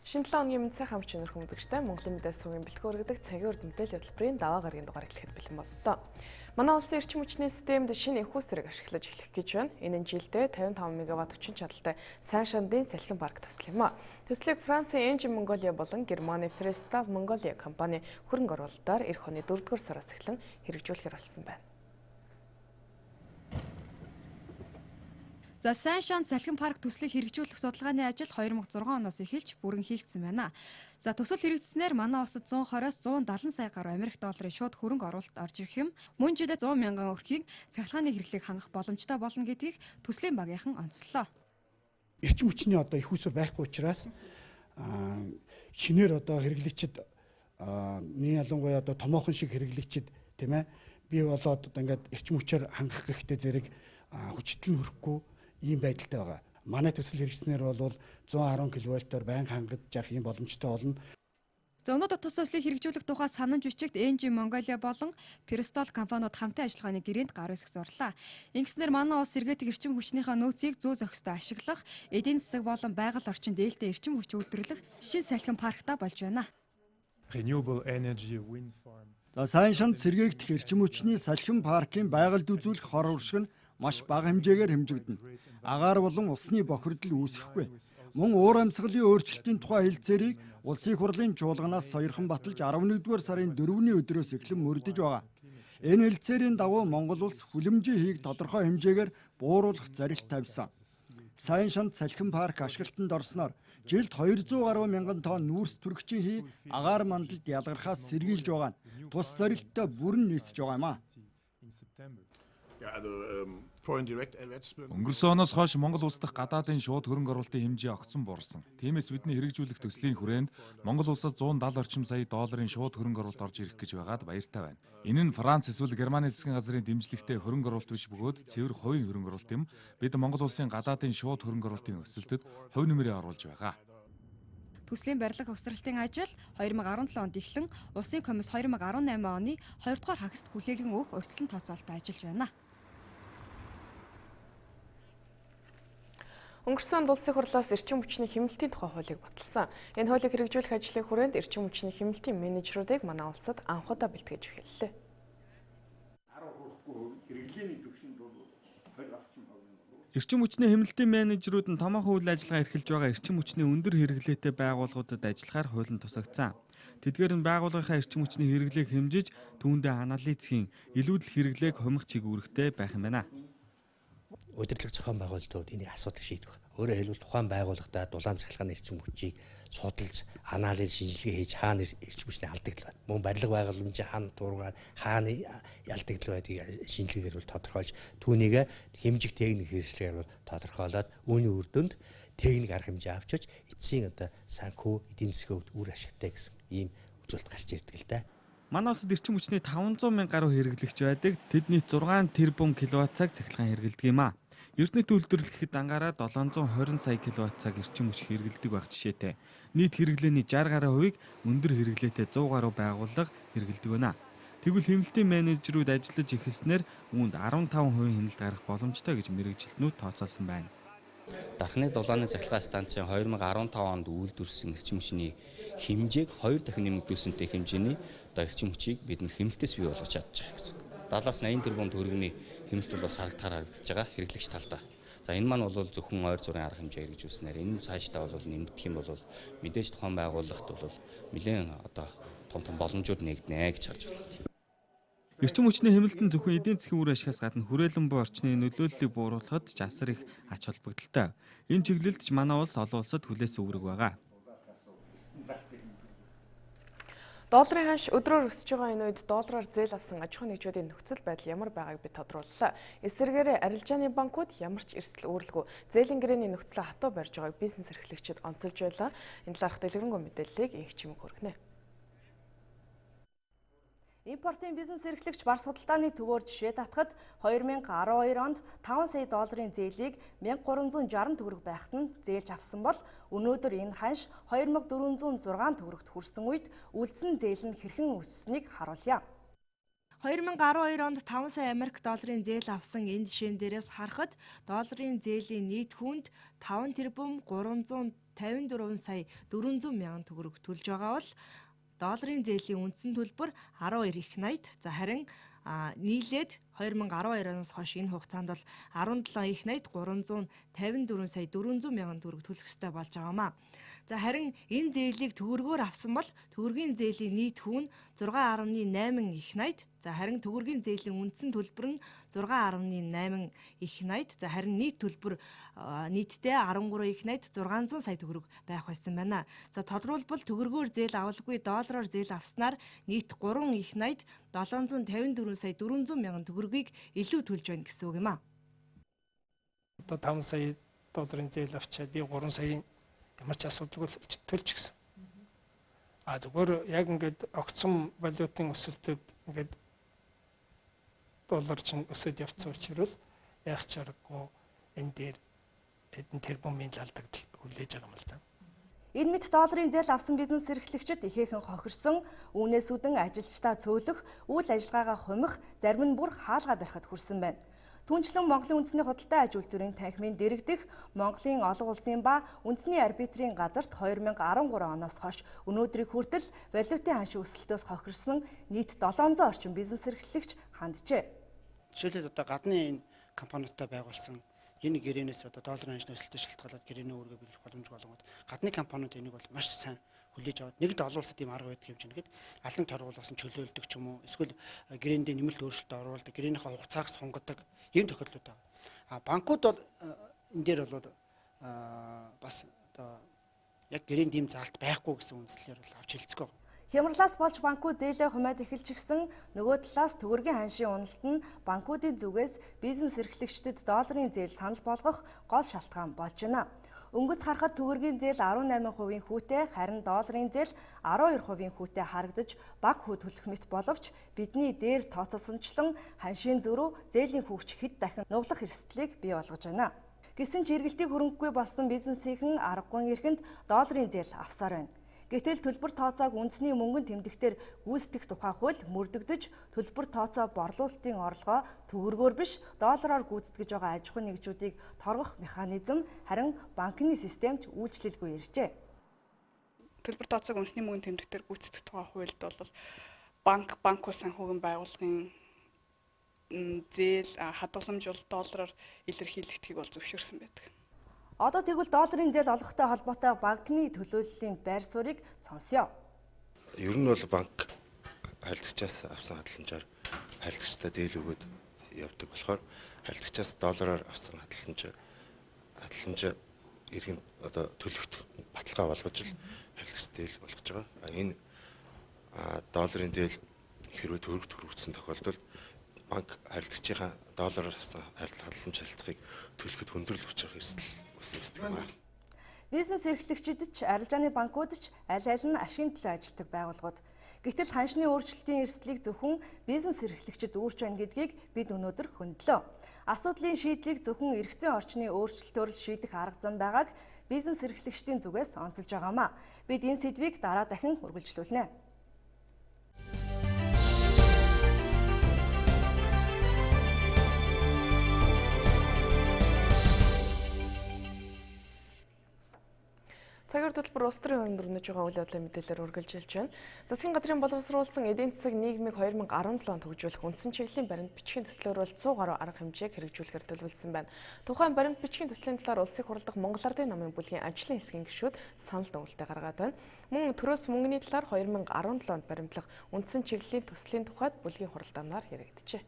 Шинэ 7 өдрийн мэдээ хамт өнөрхөн үзэгчтэй Монголын мэдээ сувгийн бэлтгэн өргөдөг цагийн урд мэдээлэл хөтөлбөрийн даваа гарагийн дугаар эхлэхэд бэлэн боллоо. Манай улсын эрчим хүчний системд шинэ их усрыг ашиглаж эхлэх гэж байна. Энэ нь жилдээ 55 мегаватт хүчин чадалтай сайн шандын салхин парк төсөл юм а. Төслийг Францын Engie Mongolia болон Германы Frestal Mongolia компани хөрөнгө оруулалтаар эх оны 4-р сараас эхлэн хэрэгжүүлэхээр болсон байна. За сайн шанд салхин парк төслийг хэрэгжүүлэх судалгааны ажил 2006 оноос эхэлж бүрэн хийгдсэн байна. За төсөл хэрэгжснээр манай улсад 120-оос 170 сая гаруй Америк долларын шууд хөрөнгө оруулалт орж ирэх юм. Мөн жилдээ 100 мянган өрхийг цахилгааны хэрэглээг хангах боломжтой болно гэдгийг төслийн багийнхан онцлоо. Эрчим хүчний одоо их усур байхгүй учраас шинээр одоо хэрэглэгчид нэг ялангуяа одоо томоохон шиг хэрэглэгчид тийм ээ бий болоод одоо ингээд эрчим хүчээр хангах гэхдээ зэрэг хүчтэй хөрөхгүй ийм байдалтай байгаа. Манай төсөл хэрэгжснээр бол 110 кВт-оор байнга хангаж явах юм боломжтой болно. За өнөөдөр төслийг хэрэгжүүлэх тухай санамж бичигт Engie Mongolia болон Frestal компаниуд хамтын ажиллагааны гэрээнд гар үсэг зурлаа. Ингэснээр манай улс эргээдэг эрчим хүчнийхээ нөөцийг зөө зохистой ашиглах, эдийн засаг болон байгаль орчин дээлтэй эрчим хүч үйлдвэрлэх шинэ салхин парктаа болж байна. Renewable energy wind farm. За сайн шанд сэргээгдэх эрчим хүчний салхин паркын байгальд үзүүлэх хор уршиг нь маш бага хэмжээгээр хэмжигдэнэ. Агаар болон усны бохирдол үүсэхгүй. Мөн уур амьсгалын өөрчлөлтийн тухай хэлцээрийг улсын хурлын чуулганаас сойрхон баталж 11-р сарын 4-ний өдрөөс эхлэн мөрдөж байгаа. Энэ хэлцээрийн дагуу Монгол улс хүлэмжийн хийг тодорхой хэмжээгээр бууруулах зорилт тавьсан. Сайн шанд салхин парк ашиглалтанд орсноор жилд 200 гаруй мянган тонн нүүрс түргчийн хий агаар мандалд ялгархаас сэргийлж байгаа нь тус зорилттой бүрэн нийцэж байгаа юм а. Өнгөрсөн оноос хойш Монгол улс дахь гадаадын шууд хөрөнгө оруулалтын хэмжээ огцон буурсан. Тиймээс бидний хэрэгжүүлэх төслийн хүрээнд Монгол улсад 170 орчим сая долларын шууд хөрөнгө оруулалт орж ирэх гэж байгаад баяртай байна. Энэ нь Франц эсвэл Германы засгийн газрын дэмжлэгтэй хөрөнгө оруулалт биш бөгөөд цэвэр хувийн хөрөнгө оруулалт юм. Бид Монгол улсын гадаадын шууд хөрөнгө оруулалтын өсөлтөд хувь нэмрээ оруулж байгаа. Төслийн барилга угсралтын ажил 2017 онд эхлэн Улсын комисс 2018 оны 2 дугаар хагасд хүлээлгэн өгөх урьдчилан тооцоололтод ажиллаж байна. Өнгөрсөн улсын хурлаас эрчим хүчний хэмнэлтийн тухай хуулийг баталсан. Энэ хуулийг хэрэгжүүлэх ажлын хүрээнд эрчим хүчний хэмнэлтийн менежерүүдийг манай улсад анхудаа бэлтгэж эхэллээ. Эрчим хүчний хэмнэлтийн менежерүүд нь томоохон үйл ажиллагаа эрхэлж байгаа эрчим хүчний өндөр хэрэглээтэй байгууллагуудад ажиллахаар хуулинд тусгагдсан. Тэдгээр нь байгууллагынхаа эрчим хүчний хэрэглээг хэмжиж, түүндээ анализхийн, илүүдэл хэрэглээг хумих чиглүүлэгтэй байх юм байна. Удирдлага зохион байгуулалтууд энийг асуудал шийдэх. Өөрөөр хэлбэл тухайн байгууллагадаа дулаан цахилгааны эрчим хүчийг судалж, анализ, шинжилгээ хийж хаана эрчим хүчний алдагдал байна. Мөн барилга байгууламжийн хаана дургаар хаана алдагдал байдгийг шинжилгээгээр бол тодорхойлж, түүнийг хэмжих техник хэрэгслээр бол тодорхойлоод үүний үр дүнд техник арга хэмжээ авчиж, эцсийн одоо санхүү эдийн засгийн үр ашигтай гэсэн ийм үзүүлэлт гарч ирдэг л да. Манай улсад эрчим хүчний 500 мянга гаруй хэрэглэгч байдаг. Тэдний 6 тэрбум кВт цаг цахилгаан хэрэглэдэг юм а. Эрдэнэт үйлдвэрлэхэд ангараа 720 сая кВт цаг эрчим хүч хэрэглэдэг байх жишээтэй. Нийт хэрэглээний 60 гаруй хувийг өндөр хэрэглээтэй 100 гаруй байгууллага хэрэглэдэг байна. Тэгвэл хэмнэлтийн менежерүүд ажиллаж эхэлснээр үүнд 15% хэмнэлт гарах боломжтой гэж мэргэжилтнүүд тооцоолсон байна. Дархны дулааны цахилгаан станцын 2015 онд үйлдвэрлэсэн эрчим хүчний хэмжээг 2 дахин нэмэгдүүлсэнтэй хэмжээний эрчим хүчийг бид хэмнэлтээс бий болгож чадчих гэсэн. 70-80 тэрбум төгрөгийн хэмнэлт бол сарагдахаар харагдаж байгаа хэрэглэгч талдаа. За энэ маань бол зөвхөн ойр зургийн арга хэмжээ хэрэгжүүлснээр энэ цаашдаа бол нэмэгдэх юм бол мэдээж тухайн байгууллагт бол нэлээд одоо том боломжууд нэгднэ гэж харж байна. Эрчим хүчний хэмнэлтэн зөвхөн эдийн засгийн үр ашигаас гадна хүрээлэн буй орчны нөлөөллийг бууруулахад ч асар их ач холбогдолтой. Энэ чиглэлд ч манай улс олон улсад хүлээсэн үүрэг байгаа. Долларын ханш өдрөөр өсөж байгаа энэ үед доллараар зээл авсан аж ахуйн нэгжүүдийн нөхцөл байдал ямар байгааг бид тодрууллаа. Эсвэргээр арилжааны банкуд ямар ч эрсдэл үүрэлгүй зээлийн гэрээний нөхцөлөө хатуу барьж байгааг бизнес эрхлэгчид онцолж байлаа. Энэ талаарх дэлгэрэнгүй мэдээллийг инх чимэг хүргэнэ. Импортын бизнес эрхлэгч бар судалдааны төвөөр жишээ татахад 2012 онд 5 сая долларын зээлийг 1360 төгрөг байхад нь зээлж авсан бол өнөөдөр энэ ханш 2406 төгрөгт хүрсэн үед үлдсэн зээл нь хэрхэн өссөнийг харуулъя. 2012 онд 5 сая Америк долларын зээл авсан энэ жишээн дээрээс харахад долларын зээлийн нийт хүнд 5 тэрбум 354 сая 400 мянган төгрөг төлж байгаа бол долларын зээлийн үндсэн төлбөр 12 их 80. За харин нийлээд 2012-оос хойш энэ хугацаанд бол 17 их 80 354 сая 400 мянган төгрөг төлөх ёстой болж байгаамаа. За харин энэ зээлийг төгрөгөөр авсан бол төгрөгийн зээлийн нийт хүн 6.8 их 80. За харин төгрөгийн зээлийн үндсэн төлбөр нь 6.8 их 80. За харин нийт төлбөр нийтдээ 13 их 80 600 сая төгрөг байх байсан байна. За тодорхойлбол төгрөгөөр зээл авалгүй доллараар зээл авснаар нийт 3 их 80 754 сая 400 мянган төгрөгийг илүү төлж байна гэсэн үг юм аа. Одоо 5 сая долларын зээл авчаад би 3 сая ямар ч асуудалгүй төлж гисэн. Зүгээр яг ингээд огцом валютын өсөлтөд ингээд доллар чинь өсөж явцсан учраас яг ч аргагүй энэ дээр хэдэн тэрбумын лалдагдал хүлээж байгаа юм л да. Энэ мэт долларын зээл авсан бизнес эрхлэгчид ихээхэн хохирсон, үүнээс үүдэн ажилчдаа цөөлөх, үйл ажиллагаагаа хумих, зарим нь бүр хаалгаа барихад хүрсэн байна. Түүнчлэн Монголын үндэсний худалдаа аж үйлдвэрийн танхимын дэргэдэх Монголын олон улсын ба үндэсний арбитрийн газарт 2013 оноос хойш өнөөдрийг хүртэл валютын ханшийн өсөлтөөс хохирсон нийт 700 орчим бизнес эрхлэгч ханджээ. Жишээлбэл одоо гадны энэ компаниудтай байгуулсан энэ гэрээнээс одоо долларын ханшийн өсөлтөд шалтгаалаад гэрээнээ өөргөө биелэх боломжгүй болгоод гадны компаниуд энийг бол маш сайн хүлээж аваад нэгд олон улсад ийм арга байдаг юм чинь гээд алан торгуулсан чөлөөлдөг ч юм уу эсвэл гэрээндээ нэмэлт өөрчлөлт оруулдаг гэрээнийхээ хугацааг сонгодог ийм тохиолдлууд байна. Банкуд бол энэ дээр бол бас одоо яг гэрээнд ийм заалт байхгүй гэсэн үндслээр бол авч хэлцэхгүй. Хямралаас болж банкуд зээлээ хумаад эхэлж гисэн нөгөө талаас төгрөгийн ханшийн уналт нь банкуудын зүгээс бизнес эрхлэгчдэд долларын зээл санал болгох гол шалтгаан болж байна. Өнгөц харахад төгрөгийн зээл 18% хүүтэй, харин долларын зээл 12% хүүтэй харагдаж бага хүү төлөх мэт боловч бидний дээр тооцоосончлон ханшийн зөрүү зээлийн хүүгч хэд дахин нуглах эрсдлийг бий болгож байна. Гэсэн ч эргэлтийг хөрөнгөгүй болсон бизнесийнхэн аргагүй эрхэнд долларын зээл авсаар байна. Гэтэл төлбөр тооцоог үндэсний мөнгөнд тэмдэгтээр гүйцэтгэх тухай хууль мөрдөгдөж төлбөр тооцоо борлуулалтын орлогоо төгрөгөөр биш доллараар гүйцэтгэж байгаа аж ахуй нэгжүүдийг торгох механизм харин банкны системд үйлчлэлгүй иржээ. Төлбөр тооцоог үндэсний мөнгөнд тэмдэгтээр гүйцэтгэх тухай хуульд бол банк ус санхүүгийн байгууллагын зээл хадгаламжуул доллараар илэрхийлэгдхийг бол зөвшөөрсөн байдаг. Одоо тэгвэл долларын зээл олгохтой холбоотой банкны төлөөллийн байр суурийг сонсё. Ер нь бол банк харилцагчаас авсан хадгаламжаар харилцагчтай зээл өгөөд явдаг болохоор харилцагчаас доллараар авсан хадгаламж иргэн одоо төлөхт баталгаа болгож л харилцагч зээл болгож байгаа. Энэ долларын зээл хэрвээ төгрөгт хүргэсэн тохиолдолд банк харилцагчийн доллараар авсан хадгаламж харилцагыг төлөхөд хөндрөл учрах эрсдэл бизнес эрхлэгчид ч арилжааны банкуд ч аль аль нь ашигын төлөө ажилладаг байгууллагууд. Гэтэл ханшны өөрчлөлтийн эрсдлийг зөвхөн бизнес эрхлэгчид үүрч байна гэдгийг бид өнөөдөр хөндлөө. Асуудлын шийдлийг зөвхөн эргэцийн орчны өөрчлөлтөөр л шийдэх арга зам байгааг бизнес эрхлэгчдийн зүгээс онцолж байгаамаа. Бид энэ сэдвийг дараа дахин үргэлжлүүлнэ. Цагаар төлбөр улс төрийн хөрөнгө өрнөж байгаа үйл явдлын мэдээлэлээр үргэлжилж байна. Засгийн газрын боловсруулсан эдийн засаг нийгмийг 2017 онд хөгжүүлэх үндсэн чиглэлийн баримт бичгийн төслөөр бол 100 гаруй арга хэмжээг хэрэгжүүлэхээр төлөвлөсөн байна. Тухайн баримт бичгийн төслийн талаар улсын хурлдах Монгол Ардын намын бүлгийн ажлын хэсгийн гишүүд санал дүгнэлтээ гаргаад байна. Мөн төрөөс мөнгөний талаар 2017 онд баримтлах үндсэн чиглэлийн төслийн тухайд бүлгийн хуралдаанаар яригджээ.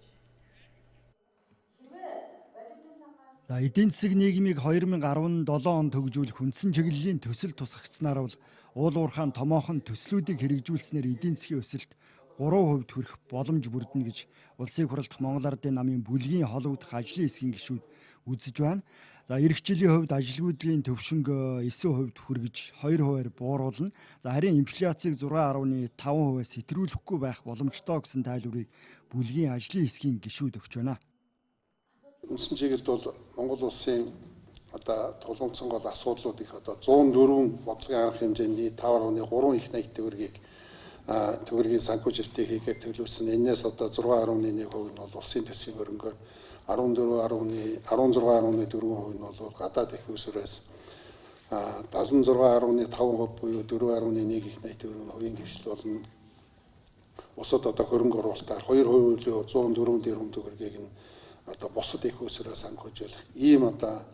Эдийн засаг нийгмийг 2017 онд хөгжүүлэх үндсэн чиглэлийн төсөл тусгагдсанаар бол уул уурхайн томоохон төслүүдийг хэрэгжүүлснээр эдийн засгийн өсөлт 3% хүрэх боломж бүрдэнэ гэж улсын хурлдах Монгол Ардын намын бүлгийн холбогдох ажлын хэсгийн гишүүд үзэж байна. За эх жилийн хувьд ажилгүйдлийн төвшинг 9% хүргэж 2%-аар бууруулна. За харин инфляцийг 6.5%-аас сэтрүүлэхгүй байх боломжтой гэсэн тайлбарыг бүлгийн ажлын хэсгийн гишүүд өгч байна. Үндсэн чиглэлд бол Монгол улсын одоо тулгымцсан гол асуудлууд их одоо 104 бодлогын арга хэмжээний 5.3 их 80 төгрөгийг төгрөгийн санхүүжилтийг хийгээд төлөвлөсөн. Энээс одоо 6.1% нь бол улсын төсвийн хөрөнгөөр 16.4% нь бол гадаад их усрээс 76.5% буюу 4.1 их найт төгрөгийн гэрчлэл болно. Бусад одоо хөрөнгө оруулалтаар 2% 104 тэрбум төгрөгийг нь одоо бусад их усрээс санхүүжүүлэх ийм одоо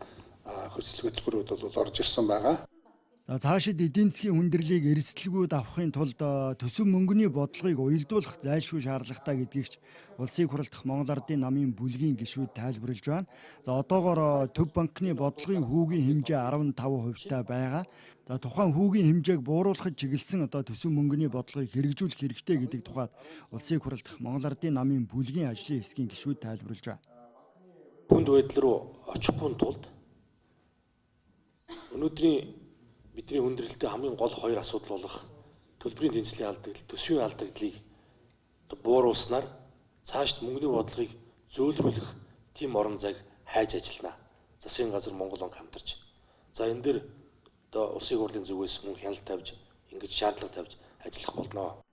хөсөл хөтөлбөрүүд бол орж ирсэн байгаа. За цаашид эдийн засгийн хүндрэлийг эрсдэлгүй давахын тулд төсөв мөнгөний бодлогыг уялдуулах зайлшгүй шаардлагатай гэдгийг улсыг хурлдах Монгол Ардын намын бүлгийн гишүүд тайлбарлаж байна. За одоогоор Төв банкны бодлогын хүүгийн хэмжээ 15% та байгаа. За тухайн хүүгийн хэмжээг бууруулахад чиглэсэн одоо төсөв мөнгөний бодлогыг хэрэгжүүлэх хэрэгтэй гэдэг тухайд улсыг хурлдах Монгол Ардын намын бүлгийн ажлын хэсгийн гишүүд тайлбарлаж байна. Хүнд байдал руу очихын тулд өнөөдрийн бидний хүндрэлтэй хамгийн гол хоёр асуудал болох төлбөрийн тэнцлийн алдагдал, төсвийн алдагдлыг бууруулснаар цаашд мөнгөний бодлогыг зөөлрүүлэх тийм орон зайг хайж ажиллана. Засгийн газар Монгол банк хамтарч. За энэ дээр одоо улсын хурлын зүгээс мөн хяналт тавьж, ингэж шаардлага тавьж ажиллах болно.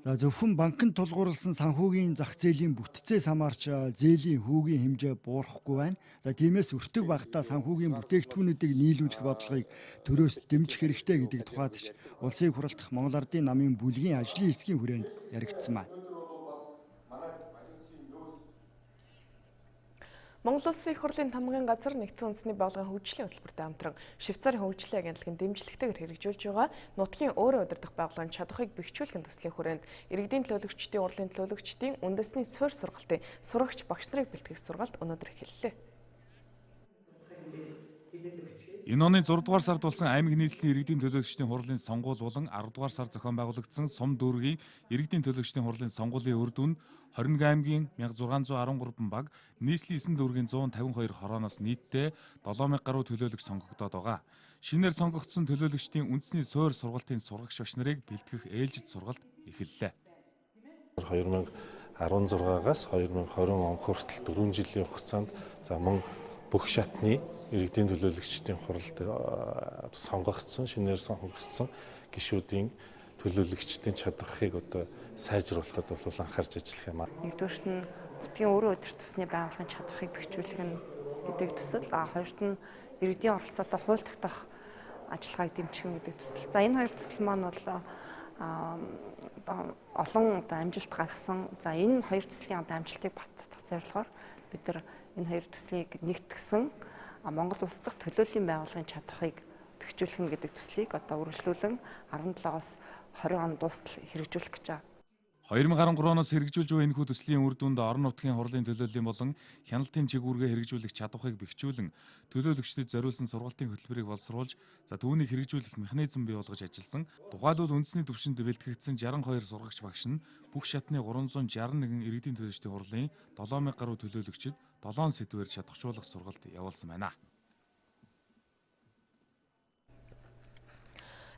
За зөвхөн банкнд тулгуурласан санхүүгийн зах зээлийн бүтцээс хамаарч зээлийн хүүгийн хэмжээ буурахгүй байна. За тиймээс өртөг багтаа санхүүгийн бүтээгдэхүүнүүдийг нийлүүлэх бодлогыг төрөөс дэмжих хэрэгтэй гэдэг тухайд ч улсыг хурлдах Монгол Ардын намын бүлгийн ажлын хэсгийн хүрээнд яригдсан байна. Монгол Улсын их хурлын тамгын газар нэгдсэн үндэсний байгууллагын хөгжлийн хөтөлбөртэй хамтран Швейцарын хөгжлийн агентлагийн дэмжлэгтэйгээр хэрэгжүүлж байгаа нутгийн өөрөө удирдах байгууллагын чадварыг бэхжүүлэхин төслийн хүрээнд иргэдийн төлөөлөгчдийн урлын төлөөлөгчдийн үндэсний суурь сургалтын сурагч багш нарыг бэлтгэх сургалт өнөөдөр эхэллээ. Энэ оны 6 дугаар сард болсон аймаг нийслэлийн иргэдийн төлөөлөгчдийн хурлын сонгуул болон 10 дугаар сар зохион байгуулагдсан сум дүүргийн иргэдийн төлөөлөгчдийн хурлын сонгуулийн үр дүнд 21 аймгийн 1613 баг, нийслэлийн 9 дүүргийн 152 хорооноос нийтдээ 7000 гаруй төлөөлөгч сонгогдоод байгаа. Шинээр сонгогдсон төлөөлөгчдийн үндэсний суурь сургалтын сурагч багш нарыг бэлтгэх ээлжид сургалт эхэллээ. 2016-аас 2020 он хүртэл 4 жилийн хугацаанд за мөн бүх шатны иргэдийн төлөөлөгчдийн хуралд сонгогдсон, шинээр сонгогдсон гишүүдийн төлөөлөгчдийн чадварыг одоо сайжруулахад бол анхаарч ажиллах юм аа. Нэгдүгээрт нь нутгийн өөрөө удирдах тусны байгууллагын чадварыг бэхжүүлэх нь гэдэг төсөл, хоёрт нь иргэдийн оролцоотой хууль тогтоох ажиллагааг дэмжих гэдэг төсөл. За энэ хоёр төсөл маань бол олон амжилт гаргасан. За энэ хоёр төслийн амжилтыг баттгах зорилгоор бид нар энэ хоёр төслийг нэгтгсэн Монгол улс дахь төлөөллийн байгууллагын чадварыг бэхжүүлэх гэдэг төслийг одоо үргэлжлүүлэн 17-оос 20 он дуустал хэрэгжүүлэх гэж байна. 2013 оноос хэрэгжүүлж буй энэхүү төслийн үр дүнд орон нутгийн хурлын төлөөллийн болон хяналтын чигүүргээ хэрэгжүүлэх чадварыг бэхжүүлэн төлөөлөгчдөд зориулсан сургалтын хөтөлбөрийг боловсруулж, за түүнийг хэрэгжүүлэх механизм бий болгож ажилласан. Тухайлбал үндэсний түвшинд бэлтгэгдсэн 62 сургагч багш нь бүх шатны 361 иргэдийн төлөөлөгчдийн хурлын 7000 гаруй төлөөлөгчид 7 сэдвээр чадахжуулах сургалт явуулсан байна.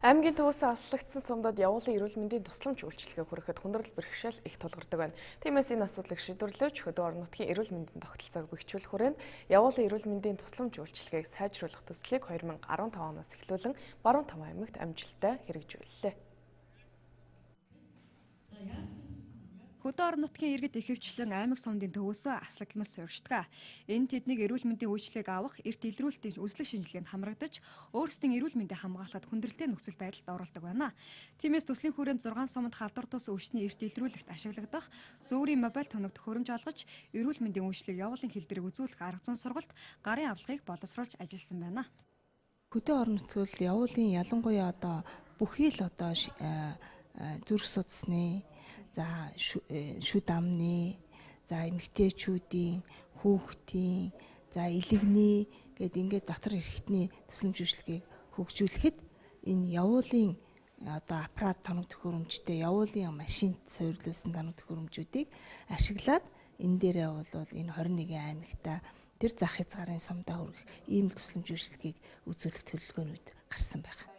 Аймгийн төвөөсөө аслагдсан сумдад явуулын эрүүл мэндийн тусламж үйлчилгээ хүрэхэд хүндрэл бэрхшээл их тулгардаг байна. Тиймээс энэ асуудлыг шийдвэрлэж хөдөө орон нутгийн эрүүл мэндийн тогтолцоог бэхжүүлэх хүрээнд явуулын эрүүл мэндийн тусламж үйлчилгээг сайжруулах төслийг 2015 оноос эхлүүлэн баруун тамга аймагт амжилттай хэрэгжүүллээ. Хөдөө орон нутгийн иргэд ихэвчлэн аймаг сумдын төвөөсөө аслагдмал суурьшдаг. Энэ тэднийг эрүүл мэндийн үйлчлэгийг авах, эрт илрүүлэлтийн үзлэг шинжилгээнд хамрагдаж, өөрсдийн эрүүл мэндийг хамгаалахад хүндрэлтэй нөхцөл байдалд оролдог байна. Тиймээс төслийн хүрээнд 6 сумд халдвар тус өвчний эрт илрүүлэлт ашиглагдах, зөвөрийн мобиль тоног төхөөрөмж олгож, эрүүл мэндийн үйлчлэг явуулын хэлбэрийг үзүүлэх арга зүйн сургалт гарын авлагыг боловсруулж ажилласан байна. Хөдөө орон нутгад явуулын ялангуяа одоо бүхий л одоо зүрх судасны, за шүд амны, за эмэгтэйчүүдийн, хүүхдийн, за илэгний гэдэг ингээд дотор эрхтний тусламж үйлчилгээг хөгжүүлэхэд энэ явуулын одоо аппарат тоног төхөөрөмжтэй явуулын машинд суурилсан тоног төхөөрөмжүүдийг ашиглаад энэ дээрээ бол энэ 21 аймагта тэр зах хязгаарын сумдаа хүрэх ийм тусламж үйлчилгээг үзүүлэх төлөвлөгөөнүүд гарсан байна.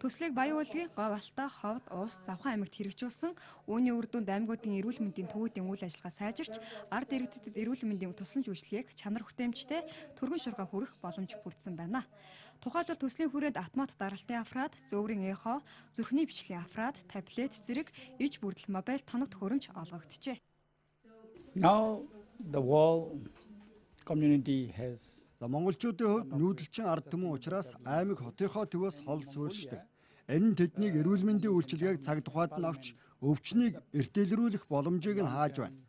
Төслийг Баян-Уулгийн Говь Алтай, Ховд, Увс, Завхан аймагт хэрэгжүүлсэн. Үүний үр дүнд аймагуудын эрүүл мэндийн төвүүдийн үйл ажиллагаа сайжирч, ард иргэдэд эрүүл мэндийн тусламж үйлчилгээг чанар хүртээмжтэй түргэн шуурга хүргэх боломж бүрдсэн байна. Тухайлбал төслийн хүрээнд автомат даралтын аппарат, зөөврийн эхо, зүрхний бичлэгийн аппарат, таблет зэрэг иж бүрдэл мобиль тоног төхөөрөмж олгогджээ. Now the whole community has монголчуудын хувьд нүүдэлчин ард түмэн учраас аймаг хотынхоо төвөөс хол суурьшдаг. Энэ нь тэднийг эрүүл мэндийн үйлчилгээг цаг тухайд нь авч өвчнийг эртэлрүүлэх боломжийг нь хааж байна.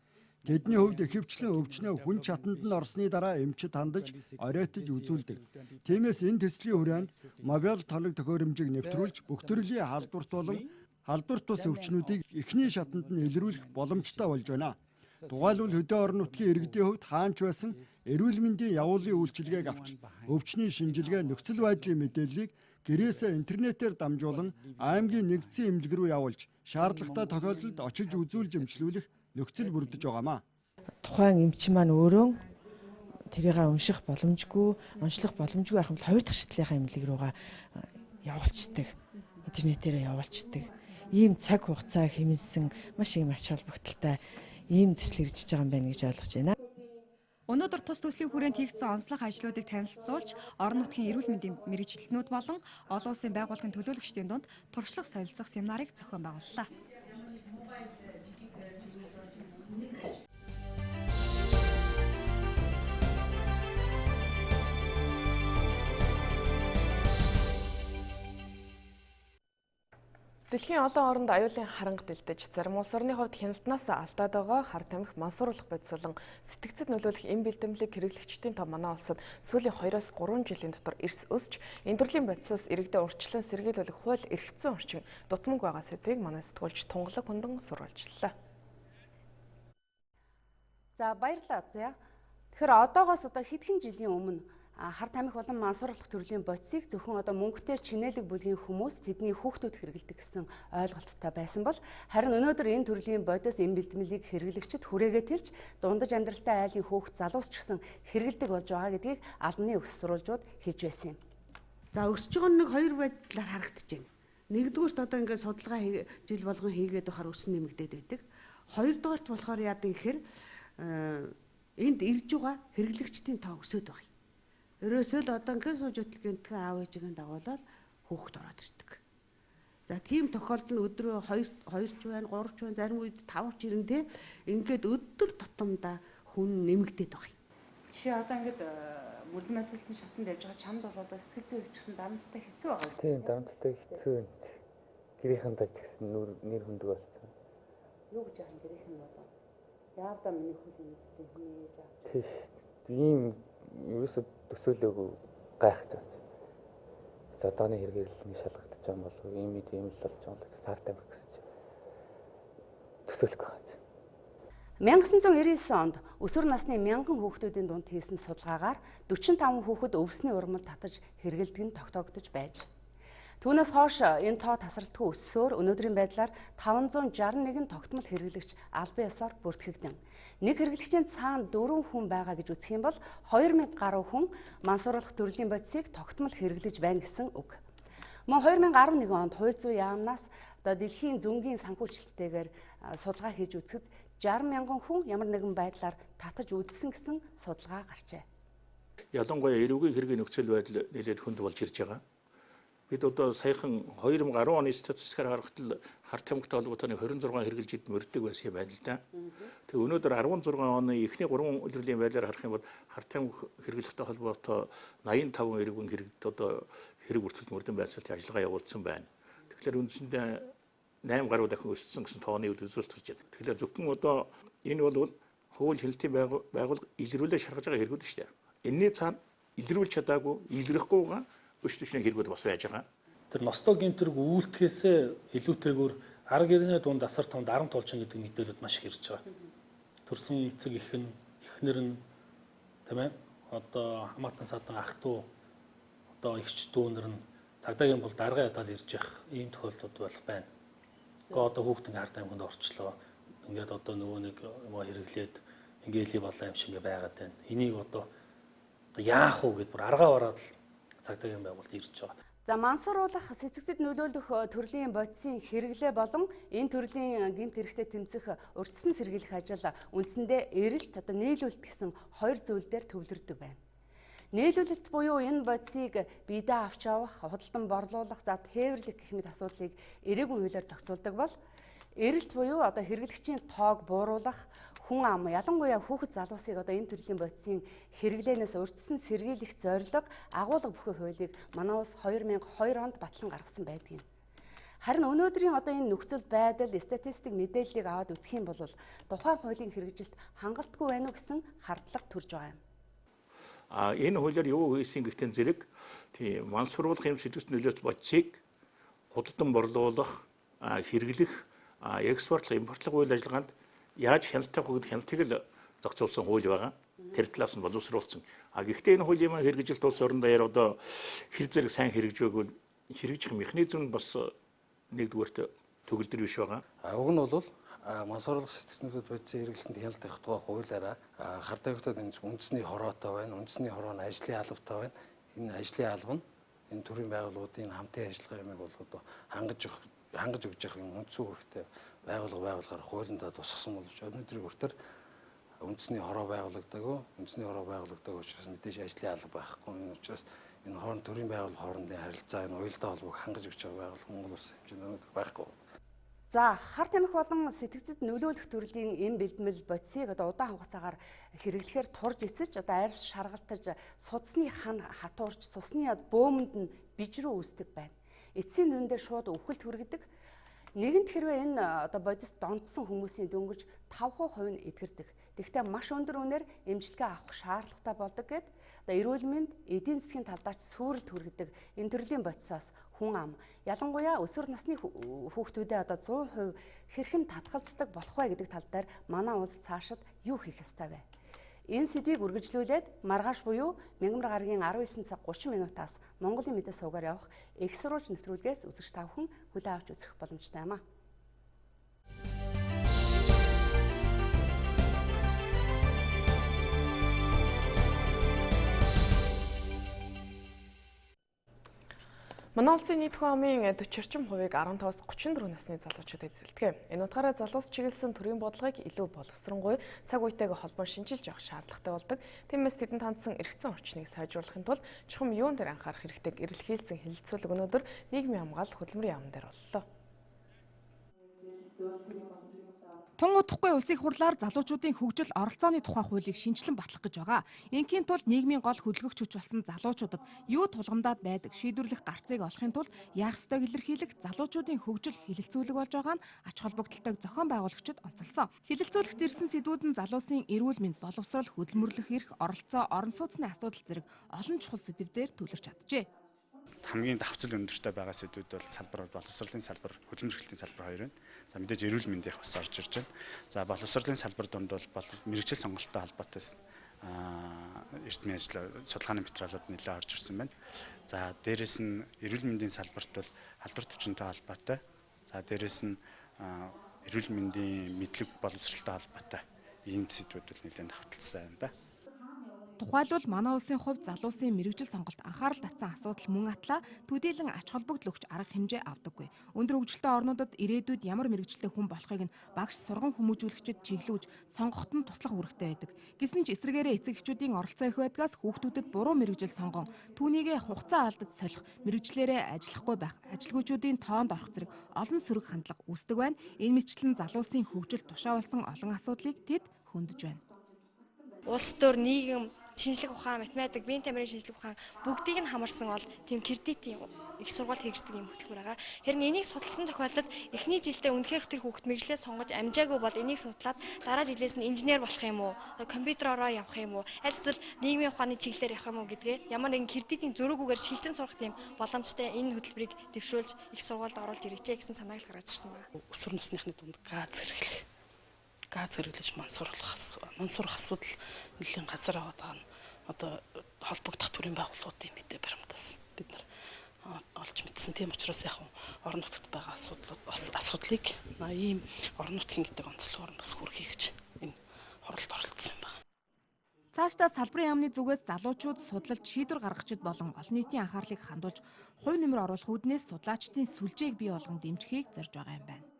Тэдний хувьд ихэвчлэн өвчнөө хүн чатанд нь орсны дараа эмчит хандаж оройтож үзүүлдэг. Тиймээс энэ төслийн хүрээнд мобиль тоног төхөөрөмжийг нэвтрүүлж бүх төрлийн халдварт болон халдварт тус өвчнүүдийг эхний шатанд нь илрүүлэх боломжтой болж байна. Тухайлбал хөдөө орон нутгийн иргэдийн хувьд хаанч байсан эрүүл мэндийн явуулын үйлчилгээг авч өвчний шинжилгээ нөхцөл байдлын мэдээллийг гэрээсээ интернетээр дамжуулан аймгийн нэгдсэн эмнэлэг рүү явуулж шаардлагатай тохиолдолд очиж үзүүлж эмчлүүлэх нөхцөл бүрдэж байгаамаа. Тухайн эмчин маань өөрөө тэрийг унших боломжгүй, онцлох боломжгүй байх юм бол хоёр дахь шатлалынхаа эмнэлэг рүүгээ явуулцдаг. Интернетээр явуулцдаг. Ийм цаг хугацаа хэмнэсэн маш их ач холбогдолтой ийм төсөл хэрэгжиж байгаа юм байна гэж ойлгож байна. Өнөөдөр тус төслийн хүрээнд хийгдсэн онцлог ажлуудыг танилцуулж, орон нутгийн эрүүл мэндийн мэргэжилтнүүд болон олон улсын байгууллагын төлөөлөгчдийн дунд туршлага солилцох семинарыг зохион байгууллаа. Дэлхийн олон оронд аюулын харанга дэлдэж, зарим улс орны хувьд хяналтнаас алдаад байгаа хар тамхи мансууруулах бодис болон сэтгцэд нөлөөлөх эм бэлтгэлийг хэрэглэгчдийн тоо манай улсад сүүлийн 2-3 жилийн дотор эрс өсч, энэ төрлийн бодисоос иргэдэд урьдчилан сэргийлүүлэх хууль эрх зүйн орчин дутмаг байгаа сэдвийг манай сэтгүүлч Тунгалаг Хундан сурвалжлаа. За баярлалаа зя. Тэгэхээр одоогоос хэдхэн жилийн өмнө хар тамхи болон мансууруулах төрлийн бодисыг зөвхөн мөнгөтэй чинээлэг бүлгийн хүмүүс тэдний хүүхдүүд хэрэглэдэг гэсэн ойлголттой байсан бол харин өнөөдөр энэ төрлийн бодис эм бэлтгэлийг хэрэглэгчид хүрээгээ тэлж дундаж амьдралтай айлын хүүхд залуус ч гэсэн хэрэглэдэг болж байгаа гэдгийг албаны өс сурвалжууд хэлж байсан юм. За өсөж байгаа нэг хоёр байдлаар харагдаж байна. Нэгдүгээрт ингээд судалгаа жил болгон хийгээд байхаар өс нэмэгдээд байдаг. Хоёрдугаарт болохоор яадаг гэхээр энд ирж байгаа хэрэглэгчдийн тоо өсөд байгаа. Ерөөсөө л ингээд сууж хөтөлгөөнтгөө аав ээжигээ дагуулаад хүүхд ороод ирдэг. За тийм тохиолдол нь өдрөө 2 ч байна, 3 ч байна, зарим үед 5 ч ирэн те ингээд өдөр тутамдаа хүн нэмэгдээд байгаа юм. Чи ингээд мөрдөн масалтын шатанд явж байгаа чамд бол сэтгэл зүйн хөвчсөн дарамттай хэцүү байгаа юм. Тийм, дарамттай хэцүү юм. Гэрийнхэн даж гэсэн нэр хүндэг болсон. Юу гэж яах гэрийнхэн болоо. Яавда миний хөл юмцтэй хүн ээж авч. Тийм. Ийм юусод төсөөлөөгүй гайхаж байна. За одооны хэрэглэлний шалгагдаж байгаа болов ийм л болж байгаа бол сар тамхи гэсэн чинь төсөөлөх байгаа. 1999 онд өсвөр насны 1000 хүүхдүүдийн дунд хийсэн судалгаагаар 45 хүүхэд өвсний урмал татаж хэрэглэдэг нь тогтоогдож байж. Түүнээс хойш энэ тоо тасралтгүй өссөөр өнөөдрийн байдлаар 561 тогтмол хэрэглэгч албан ёсоор бүртгэгдэн. Нэг хэрэглэгчийн цаана 4 хүн байгаа гэж үзэх юм бол 2000 гаруй хүн мансууруулах төрлийн бодисыг тогтмол хэрэглэж байна гэсэн үг. Мөн 2011 онд хууль зүйн яамнаас дэлхийн зөнгийн санхүүжилттэйгээр судалгаа хийж үзэхэд 60,000 хүн ямар нэгэн байдлаар татаж үзсэн гэсэн судалгаа гарчээ. Ялангуяа эрүүгийн хэргийн нөхцөл байдал нэлээд хүнд болж ирж байгаа. Бид одоо саяхан 2010 оны статистикаар харахад хар тамхитай холбоотой 26 хэрэгжилж мөрдөг байсан юм байна л да. Тэгээ өнөөдөр 16 оны эхний 3 удирлын байдлаар харах юм бол хар тамхи хэрэглэхтэй холбоотой 85 эрүүгийн хэрэгт одоо хэрэг бүртгэлд мөрдөн байцаалт ажиллагаа явуулсан байна. Тэгэхээр үндсэндээ 8 гаруй дахин өссөн гэсэн тооны үзүүлэлт гарч байна. Тэгэхээр зөвхөн одоо энэ бол хууль хяналтын байгууллага илрүүлээ шаргаж байгаа хэрэгүүд шүү дээ. Энэний цаана илрүүлж чадаагүй, илрэхгүй байгаа өч төчний хэрэгүүд бас байж байгаа. Тэр ностоо гэмтэрг үйлдэхээсээ илүүтэйгээр арга гэрний дунд асар томд 10 толчин гэдэг мэдээлэлд маш их ирж байгаа. Төрсөн эцэг эхнэр нь тийм ээ одоо хамаатан садан ах トゥ одоо ихч дүүнэр нь цагдаагийн бол дарга ядаад ирж явах ийм тохиолдлууд бол байна. Гэхдээ одоо хүүхдийн хар тамхинд орчлоо. Ингээд одоо нөгөө нэг юм хэрэглээд ингээли болоо юм шиг байгаад байна. Энийг одоо яах вэ гэд бүр аргаа бараад цагдаагийн байгуулалт ирж байгаа. За мансууруулах, сэтгцэд нөлөөлөх төрлийн бодисын хэрэглээ болон энэ төрлийн гэмт хэрэгтэд тэмцэх урьдчилан сэргийлэх ажил үндсэндээ эрэлт нийлүүлэлт гэсэн хоёр зүйл дээр төвлөрдөг байна. Нийлүүлэлт буюу энэ бодисыг биедээ авч явах, худалдан борлуулах, тээвэрлэх гэх мэт асуудлыг эрээгүй хуулиар зохицуулдаг бол эрэлт буюу хэрэглэгчийн тоог бууруулах, хүн ам ялангуяа хүүхэд залуусыг энэ төрлийн бодисын хэрэглээнээс урьдчилан сэргийлэх зорилго агуулга бүхий хуулийг манай улс 2002 онд батлан гаргасан байдаг юм. Харин өнөөдрийн энэ нөхцөл байдал, статистик мэдээллийг аваад үзэх юм бол тухайн хуулийн хэрэгжилт хангалтгүй байна уу гэсэн хардлага төрж байгаа юм. Энэ хуулиар юу хийсэн гэхдээ зэрэг тийм мансууруулах юм сэтгцэд нөлөөц бодисыг худалдан борлуулах, хэрэглэх, экспортлох, импортлох үйл ажиллагаанд яаж хяналттай хөгжих хяналтыг л зохицуулсан хууль байгаа. Тэр талаас нь боловсруулсан. Гэхдээ энэ хуулийн хэрэгжилт улс орон даяар хэр зэрэг сайн хэрэгжээгүүл хэрэгжих механизм бас нэгдүгээрт төгөлдөр биш байгаа. Уг нь бол мансууруулах сэтгцнүүдэд бодисын хэрэглэлтэнд хяналт тавих тухай хуулиараа хар тамхитад үндэсний хороотой байна. Үндэсний хороо нь ажлын албатай байна. Энэ ажлын алба нь энэ төрлийн байгууллагуудын хамтын ажиллагаа юмыг бол хангаж өгч явах юм үндсэн үүрэгтэй байгууллагаар хуулиндаа тусгасан боловч өнөөдрийн хүртэл үндэсний хороо байгуулагдаагүй учраас мэдээж ажлын алба байхгүй. Энэ учраас энэ хооронд төрийн байгууллага хоорондын харилцаа, энэ уялдаа холбоог хангаж өгч байгаа байгууллага Монгол улсын хэмжээнд өнөөдөр байхгүй. За хар тамхи болон сэтгцэд нөлөөлөх төрлийн энэ бэлтгэл бодисыг удаан хугацаагаар хэрэглэхээр турж эцэж арьс шаргалтаж судасны хан хатуурч цусны бөөмөнд нь бижрүү үүсдэг байна. Эцсийн дүндээ шууд өвхөлт хүргэдэг. Нэгэнт хэрвээ энэ бодис донтсон хүмүүсийн дөнгөж 5% нь эдгэрдэг. Тэгэхдээ маш өндөр үнээр эмчилгээ авах шаардлагатай болдог гэд эрүүл мэнд эдийн засгийн талдаач сүрэлт хүргэдэг энэ төрлийн бодисоос хүн ам ялангуяа өсвөр насны хүүхдүүдэд 100% хэрхэн татгалздаг болох вэ гэдэг тал дээр манай улс цаашид юу хийх ёстой вэ? Энэ сэдвийг үргэлжлүүлээд маргааш буюу Мянгамар гарагийн 19 цаг 30 минутаас Монголын мэдээ суугаар явах их сурвалж нэвтрүүлгээс үзэгч тавхан хүлээн авч үзэх боломжтой юм а. Манай улсын нийт хүн амын 40 орчим хувийг 15-аас 34 насны залуучууд эзэлдэг. Энэ утгаараа залуус чиглэсэн төрийн бодлогыг илүү боловсронгуй цаг үетэйгээ холбоон шинжилж явах шаардлагатай болдог. Тиймээс тэдэнд хандсан эргэцэн орчныг сайжруулахын тулд чухам юун дээр анхаарах хэрэгтэй гэрэл хийсэн хэлэлцүүлэг өнөөдөр нийгмийн хамгаалалт хөдөлмөрийн яамн дээр боллоо. Тун удахгүй улсын их хурлаар залуучуудын хөгжил оролцооны тухай хуулийг шинжилэн батлах гэж байгаа. Ингийн тулд нийгмийн гол хөдөлгөгч хүч болсон залуучуудад юу тулгамдаад байдаг шийдвэрлэх гарцыг олохын тулд яах ёстойг илэрхийлэх залуучуудын хөгжил хэлэлцүүлэг болж байгаа нь ач холбогдолтой зохион байгуулагчид онцолсон. Хэлэлцүүлэгт ирсэн сэдвүүд нь залуусын эрүүл мэнд, боловсрол, хөдөлмөрлөх эрх, оролцоо, орон сууцны асуудал зэрэг олон чухал сэдвээр төвлөрч чаджээ. Хамгийн давхцал өндөртэй байгаа сэдвүүд бол салбар, боловсролын салбар, хөдөлмөрлөлтийн салбар хоёр байна. За мэдээж эрүүл мэндийнх бас орж ирж байна. За боловсролын салбар донд бол мэргэжил сонголттой холбоотой эрдмийн ажил, судалгааны материалууд нэлээд орж ирсэн байна. За дээрэс нь эрүүл мэндийн салбарт бол халдвар төвчөнтэй холбоотой. За дээрэс нь эрүүл мэндийн мэдлэг боловсролтой холбоотой ийм сэдвүүд бол нэлээд давхцалсан байна да. Тухайлбал манай улсын хувьд залуусын мэргэжил сонголт анхаарал татсан асуудал мөн атлаа төдийлөн ач холбогдол өгч арга хэмжээ авдаггүй. Өндөр хөгжилтэй орнуудад ирээдүйд ямар мэргэжилтэй хүн болохыг нь багш сурган хүмүүжүүлэгчид чиглүүлж сонгоход нь туслах үүрэгтэй байдаг. Гэсэн ч эсрэгээрээ эцэг эхчүүдийн оролцоо их байдгаас хүүхдүүдэд буруу мэргэжил сонгон түүнийгээ хугацаа алдаж солих, мэргэжлээрээ ажиллахгүй байх, ажилгүйчүүдийн тоонд орох зэрэг олон сөрөг хандлага үүсдэг байна. Энэ мэтчлэн залуусын хөгжил тушаавалсан олон асуудлыг тэд хөндөж байна. Улс төр нийгэм шинжлэх ухаан, математик, биеийн тамирын шинжлэх ухаан бүгдийг нь хамарсан бол тийм кредитийн их сургуульд хэрэгждэг юм хөтөлбөр байгаа. Харин энийг судалсан тохиолдолд эхний жилдээ үнэхээр тэр хүүхэд мэргэжлээ сонгож амжаагүй бол энийг судлаад дараа жилээс нь инженер болох юм уу, компьютеророо явах юм уу, аль эсвэл нийгмийн ухааны чиглэлээр явах юм уу гэдгээ ямар нэгэн кредитийн зөрүүгүйгээр шилжин сурах тийм боломжтой энэ хөтөлбөрийг дэвшүүлж их сургуульд оруулж ирээч гэсэн санааг л гаргаж ирсэн байна. Өсвөр насныхны дунд газ хэрэглэж мансууруулах асуудал нэлийн газар аваад байгаа нь одоо холбогдох төрийн байгууллагуудын мэдээ баримтаас бид нар олж мэдсэн. Тийм учраас яг орон нутгад байгаа асуудлыг ийм орон нутгийн гэдэг онцлогоор бас хүргэе гэж энэ хуралд оролцсон байна. Цаашдаа салбарын яамны зүгээс залуучууд судлалд шийдвэр гаргагчид болон олон нийтийн анхаарлыг хандуулж хувь нэмэр оруулах үүднээс судлаачдын сүлжээг бий болгон дэмжихийг зорж байгаа юм байна.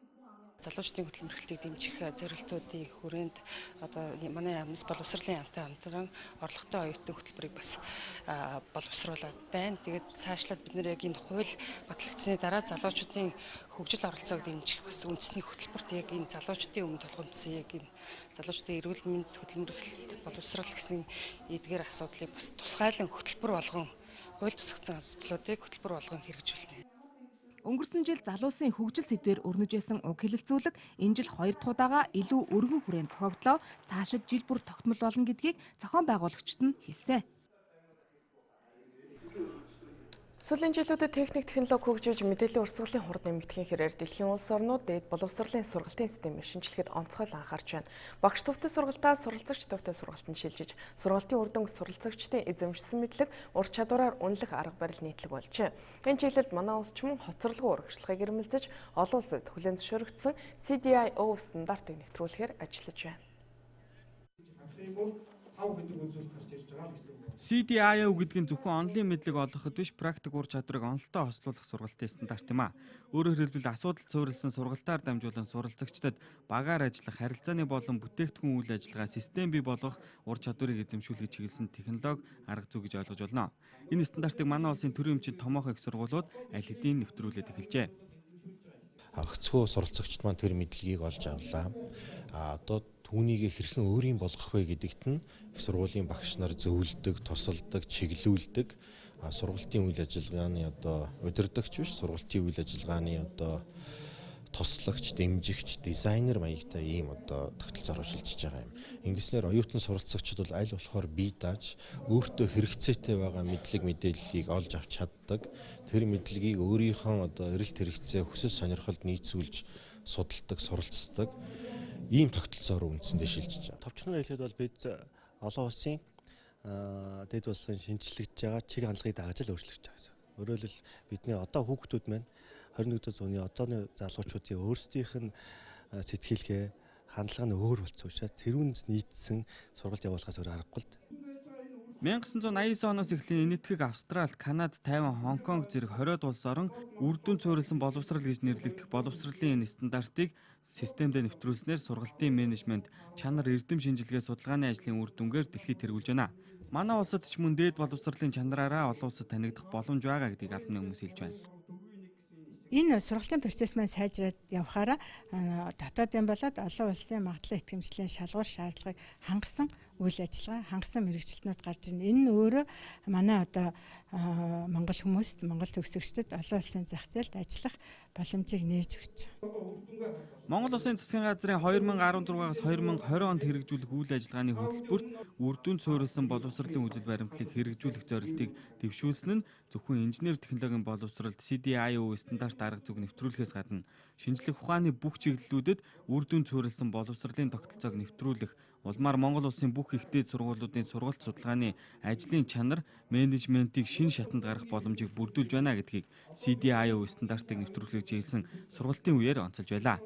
Залуучдын хөтөлмөрлөлтийг дэмжих зорилтуудын хүрээнд одоо манай яамнаас боловсролын яамтай хамтран орлоготой оюутны хөтөлбөрийг бас боловсруулад байна. Тэгээд цаашлаад бид нэр яг энэ хууль батлагдсны дараа залуучдын хөгжил оролцоог дэмжих бас үндэсний хөтөлбөрт яг энэ залуучдын өмнө толгомжсон яг энэ залуучдын эрүүл мэнд хөтөлмөрлөлт боловсрал гэсэн эдгээр асуудлыг бас тусгайлан хөтөлбөр болгон хууль тусгацсан асуудлуудыг хөтөлбөр болгон хэрэгжүүлнэ. Өнгөрсөн жил залуусын хөгжил сэдвээр өрнөж байсан уг хэлэлцүүлэг энэ жил 2 дахь удаага илүү өргөн хүрээнд зохиогдлоо. Цаашид жил бүр тогтмол болно гэдгийг зохион байгуулагчид нь хэлсэн. Сүүлийн жилүүдэд техник технологи хөгжиж мэдээллийн урсгалын хурд нэмэгдэхийн хэрээр дэлхийн улс орнууд дээд боловсролын сургалтын системийг шинжилгээд онцгой анхаарч байна. Багш төвтэй сургалтаа суралцагч төвтэй сургалтанд шилжиж, сургалтын үр дүнг суралцагчдын эзэмшсэн мэдлэг, ур чадвараар үнэлэх арга барил нийтлэг болжээ. Энэ чиглэлд манай улс ч мөн хоцролгүй урагшлагыг ирмэлзэж, олон улсад хүлээн зөвшөөрөгдсөн CDIO стандартыг нэвтрүүлэхээр ажиллаж байна. CDIO гэдэг нь зөвхөн онлын мэдлэг олгоход биш, практик ур чадварыг онолтой хослуулах сургалтын стандарт юм а. Өөрөөр хэлбэл асуудал суурилсан сургалтаар дамжуулан суралцагчдад багаар ажиллах, харилцааны болон бүтээгдэхүүн үйл ажиллагаа систем бий болгох ур чадварыг эзэмшүүлэх чиглэсэн технологи арга зүй гэж ойлгож болно. Энэ стандартыг манай улсын төрийн эмчит томоохон их сургуулиуд аль хэдийн нэвтрүүлээд эхэлжээ. Агцгүй суралцагчид маань тэр мэдлэгийг олж авлаа. Одоо түүнийг хэрхэн өөрийн болгох вэ гэдэгт нь их сургуулийн багш нар зөвлөдөг, тусалдаг, чиглүүлдэг, сургалтын үйл ажиллагааны одоо удирдагч биш, сургалтын үйл ажиллагааны одоо туслагч, дэмжигч, дизайнер маягтай ийм одоо тогтолцоороо шилжиж байгаа юм. Ингэснээр оюутан суралцагчид бол аль болохоор бие дааж өөртөө хэрэгцээтэй байгаа мэдлэг мэдээллийг олж авч чаддаг. Тэр мэдлэгийг өөрийнхөө одоо эрэлт хэрэгцээ, хүсэл сонирхолд нийцүүлж судалдаг, суралцдаг ийм тогтолцоороо үндсэндээ шилжиж байгаа. Товчхоноор хэлэхэд бол бид олон улсын дэд улсын шинжлэгдэж байгаа чиг хандлагыг дагаж л өөрчлөгдөж байгаа гэсэн. Өөрөөр хэлбэл бидний одоо хүүхдүүд маань 21-р зууны одооны залуучуудын өөрсдийнх нь сэтгэлгээ, хандлага нь өөр болсон учраас тэрүүнд нийцсэн сургалт явуулахаас өөр аргагүй л. 1989 оноос эхлэн энэтхэг Австрали, Канада, Тайван, Хонконг зэрэг 20-од улс орон үр дүн суурилсан боловсрал гэж нэрлэгдэх боловсролын энэ стандартыг системдээ нэвтрүүлснээр сургалтын менежмент, чанар, эрдэм шинжилгээ, судалгааны ажлын үр дүнгээр дэлхийд тэргүүлж байна. Манай улсад ч мөн дээд боловсролын чанараараа олон улсад танигдах боломж байгаа гэдгийг албаны хүмүүс хэлж байна. Энэ сургалтын процесс маань сайжраад явхаараа дотоодын болоод олон улсын магадлал итгэмжлэлийн шалгуур шаардлагыг хангасан үйл ажиллагаа, хангасан мэрэгчлэтнүүд гарч ирнэ. Энэ нь өөрөө манай одоо Монгол хүмүүст, Монгол төгсөгчдөд олон улсын зах зээлд ажиллах боломжийг нээж өгч байна. Монгол Улсын засгийн газрын 2016-аас 2020 онд хэрэгжүүлэх үйл ажиллагааны хөтөлбөрт үр дүнд суурилсан боловсролын үзэл баримтлалыг хэрэгжүүлэх зорилтыг дэвшүүлсэн нь зөвхөн инженер технологийн боловсролд CDIO стандарт арга зүг нэвтрүүлэхээс гадна шинжлэх ухааны бүх чиглэлүүдэд үр дүнд суурилсан боловсролын тогтолцоог нэвтрүүлэх, улмаар Монгол Улсын бүх их дээд сургуулиудын сургалт судалгааны ажлын чанар, менежментийг шинэ шатанд гаргах боломжийг бүрдүүлж байна гэдгийг CDIO стандартыг нэвтрүүлэхийг чиглэсэн сургалтын үеэр онцолж байлаа.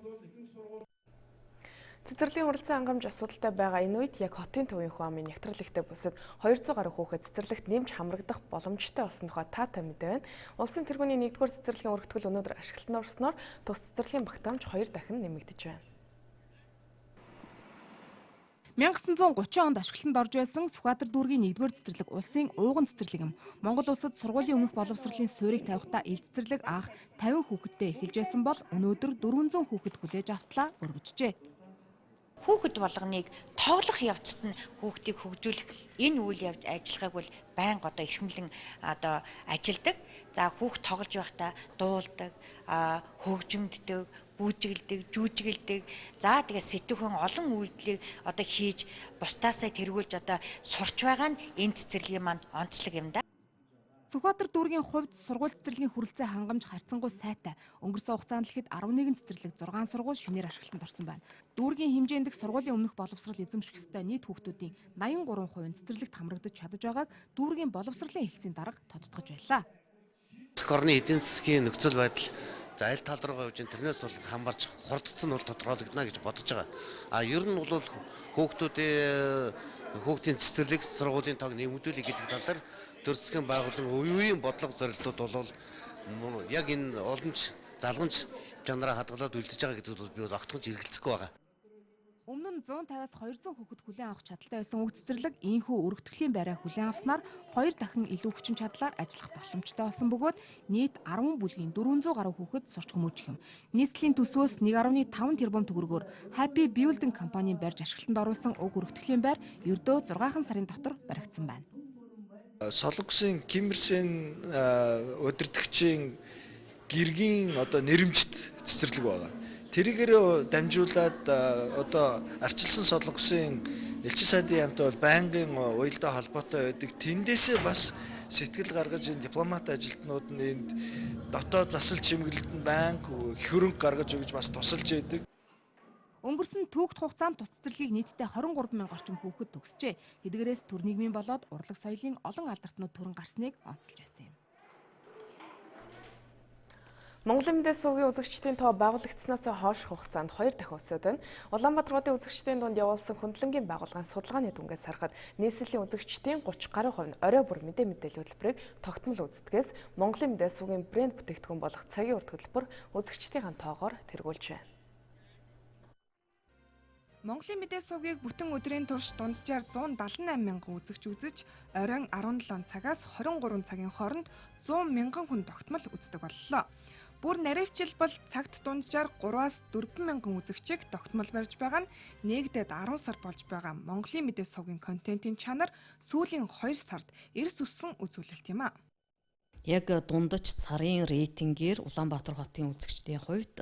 Цэцэрлэгийн уралцсан хангамж асуудалтай байгаа энэ үед яг хотын төвийн хүн амын нягтрал ихтэй бусад 200 гаруй хүүхэд цэцэрлэгт нэмж хамрагдах боломжтой болсон тухай таатай мэдээ байна. Улсын тэргүүний 1-р цэцэрлэгийн өргөтгөл өнөөдөр ашиглалтанд орсноор тус цэцэрлэгийн багтаамж 2 дахин нэмэгдэж байна. 1930 онд ашиглалтанд орж байсан Сүхбаатар дүүргийн 1-р цэцэрлэг улсын ууган цэцэрлэг юм. Монгол улсад сургуулийн өмнөх боловсролын суурийг тавихтаа ил цэцэрлэг анх 50 хүүхэдтэй эхэлж байсан бол өнөөдөр 400 хүүхэд хүлээж автлаа өргөжжээ. Хүүхэд болгоныг тоглох явцад нь хүүхдийг хөгжүүлэх энэ үйл ажиллагааг бол байнга одоо эрхэмлэн одоо ажилдаг. За хүүхд тоглож байхдаа дуулдаг, хөгжимддөг, бүжиглдэг, жүжиглдэг. За тэгээ сэтгүүхэн олон үйлдэлийг одоо хийж бусдаасаа тэргүүлж одоо сурч байгаа нь энэ цэцэрлэгийн маань онцлог юм да. Сүхбаатар дүүргийн хувьд сургууль цэцэрлэгийн хүрэлцээ хангамж харьцангуй сайтай. Өнгөрсөн хугацаанд л хэд 11 цэцэрлэг 6 сургууль шинээр ашиглалтанд орсон байна. Дүүргийн хэмжээнд их сургуулийн өмнөх боловсрол эзэмших ёстой нийт хүүхдүүдийн 83% цэцэрлэгт хамрагдаж чадаж байгааг дүүргийн боловсролын хэлтсийн дарга тодтогч байлаа. Орны эдийн засгийн нөхцөл байдал За аль тал руугаа явж тэрнээс бол хамгаалж хурдцсан бол тодорхойлогдно гэж бодож байгаа. Ер нь бол хүүхдийн цэцэрлэг сургуулийн тоог нэмэгдүүлэх гэдэг талаар төр засгийн байгууллагын үеийн бодлого зорилтууд бол яг энэ олонч залгамж чанараа хадгалаад үлдэж байгаа гэдэгт би бол огтхонч эргэлзэхгүй байгаа. Өмнө нь 150-аас 200 хүүхэд хүлээн авах чадaltaй байсан үг цэцэрлэг ийхүү өргөтгөлийн байраа хүлээн авснаар 2 дахин илүү хүчин чадлаар ажиллах боломжтой болсон бөгөөд нийт 10 бүлгийн 400 гаруй хүүхэд сурч хүмүүжих юм. Нийслэлийн төсвөөс 1.5 тэрбум төгрөгөөр Happy Building компанийн барьж ашиглалтанд оруулсан уг өргөтгөлийн байр ердөө 6 сарын дотор баригдсан байна. Солонгосын Кимерсийн удирдагчийн гэргийн нэрэмжит цэцэрлэг байгаа. Тэрийгээр дамжуулаад арчилсан Солонгосын элчин сайдын яамтай бол байнгын уялдаа холбоотой байдаг. Тэндээсээ бас сэтгэл гаргаж энэ дипломат ажилтнууд нь энд дотоод засал чимэглэлд нь байнга хөрөнгө гаргаж өгж бас тусалж байдаг. Өнгөрсөн түүхт хугацаанд тус цэцэрлэгийг нийтдээ 23 мянга орчим хүүхэд төгсжээ. Тэдгээрээс төр нийгмийн болоод урлаг соёлын олон алдартнууд төрөн гарсныг онцолж байсан юм. Монголын мэдээ сувгийн үзэгчдийн тоо байгуулагдсанаас хойш хугацаанд 2 дахин өсөд байна. Улаанбаатар хотын үзэгчдийн дунд явуулсан хөндлөнгийн байгууллагын судалгааны дүнгээс харахад нийслэлийн үзэгчдийн 30 гаруй хувь нь орой бүр мэдээллийн хөтөлбөрийг тогтмол үздэгээс Монголын мэдээ сувгийн брэнд бүтээгдэхүүн болох цагийн урт хөтөлбөр үзэгчдийн тоогоор тэргүүлж байна. Монголын мэдээ сувгийг бүтэн өдрийн турш дунджаар 178 мянган үзэгч үзэж, оройн 17 цагаас 23 цагийн хооронд 100 мянган хүн тогтмол үздэг боллоо. Бүр наривчил бол цагт дунджаар 3-аас 4 мянган үзэгчийг тогтмол барьж байгаа нь нэгдээд 10 сар болж байгаа Монголын мэдээ сувгийн контентын чанар сүүлийн 2 сард эрс өссөн үзүүлэлт юм а. Яг дундаж сарын рейтингээр Улаанбаатар хотын үзэгчдийн хувьд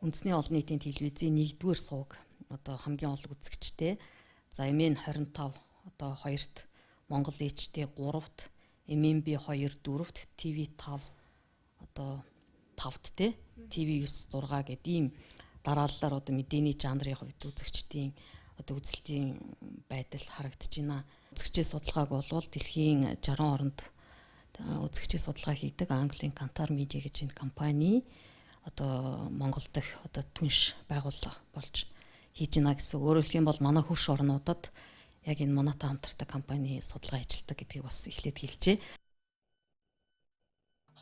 үндэсний олон нийтийн телевизийн 1-р сувг хамгийн олон үзэгчтэй. За MN 25 2-т, Монгол HD 3-т, MNB 2 4-т, TV 5 5-т те TV 9 6 гэдэг ийм дарааллаар мэдээний жанрын хувьд үзэгчдийн үзэлтийн байдал харагдаж байна. Үзэгчийн судалгааг болвол дэлхийн 60 оронд үзэгчийн судалгаа хийдэг Английн Kantar Media гэж энэ компани Монгол дахь түнш байгууллага болж хийж байна гэсэн. Өөрөөр хэлбэл манай хөрш орнуудад яг энэ манайтай хамтартай компани судалгаа ажилладаг гэдгийг бас эхлээд хэлжээ.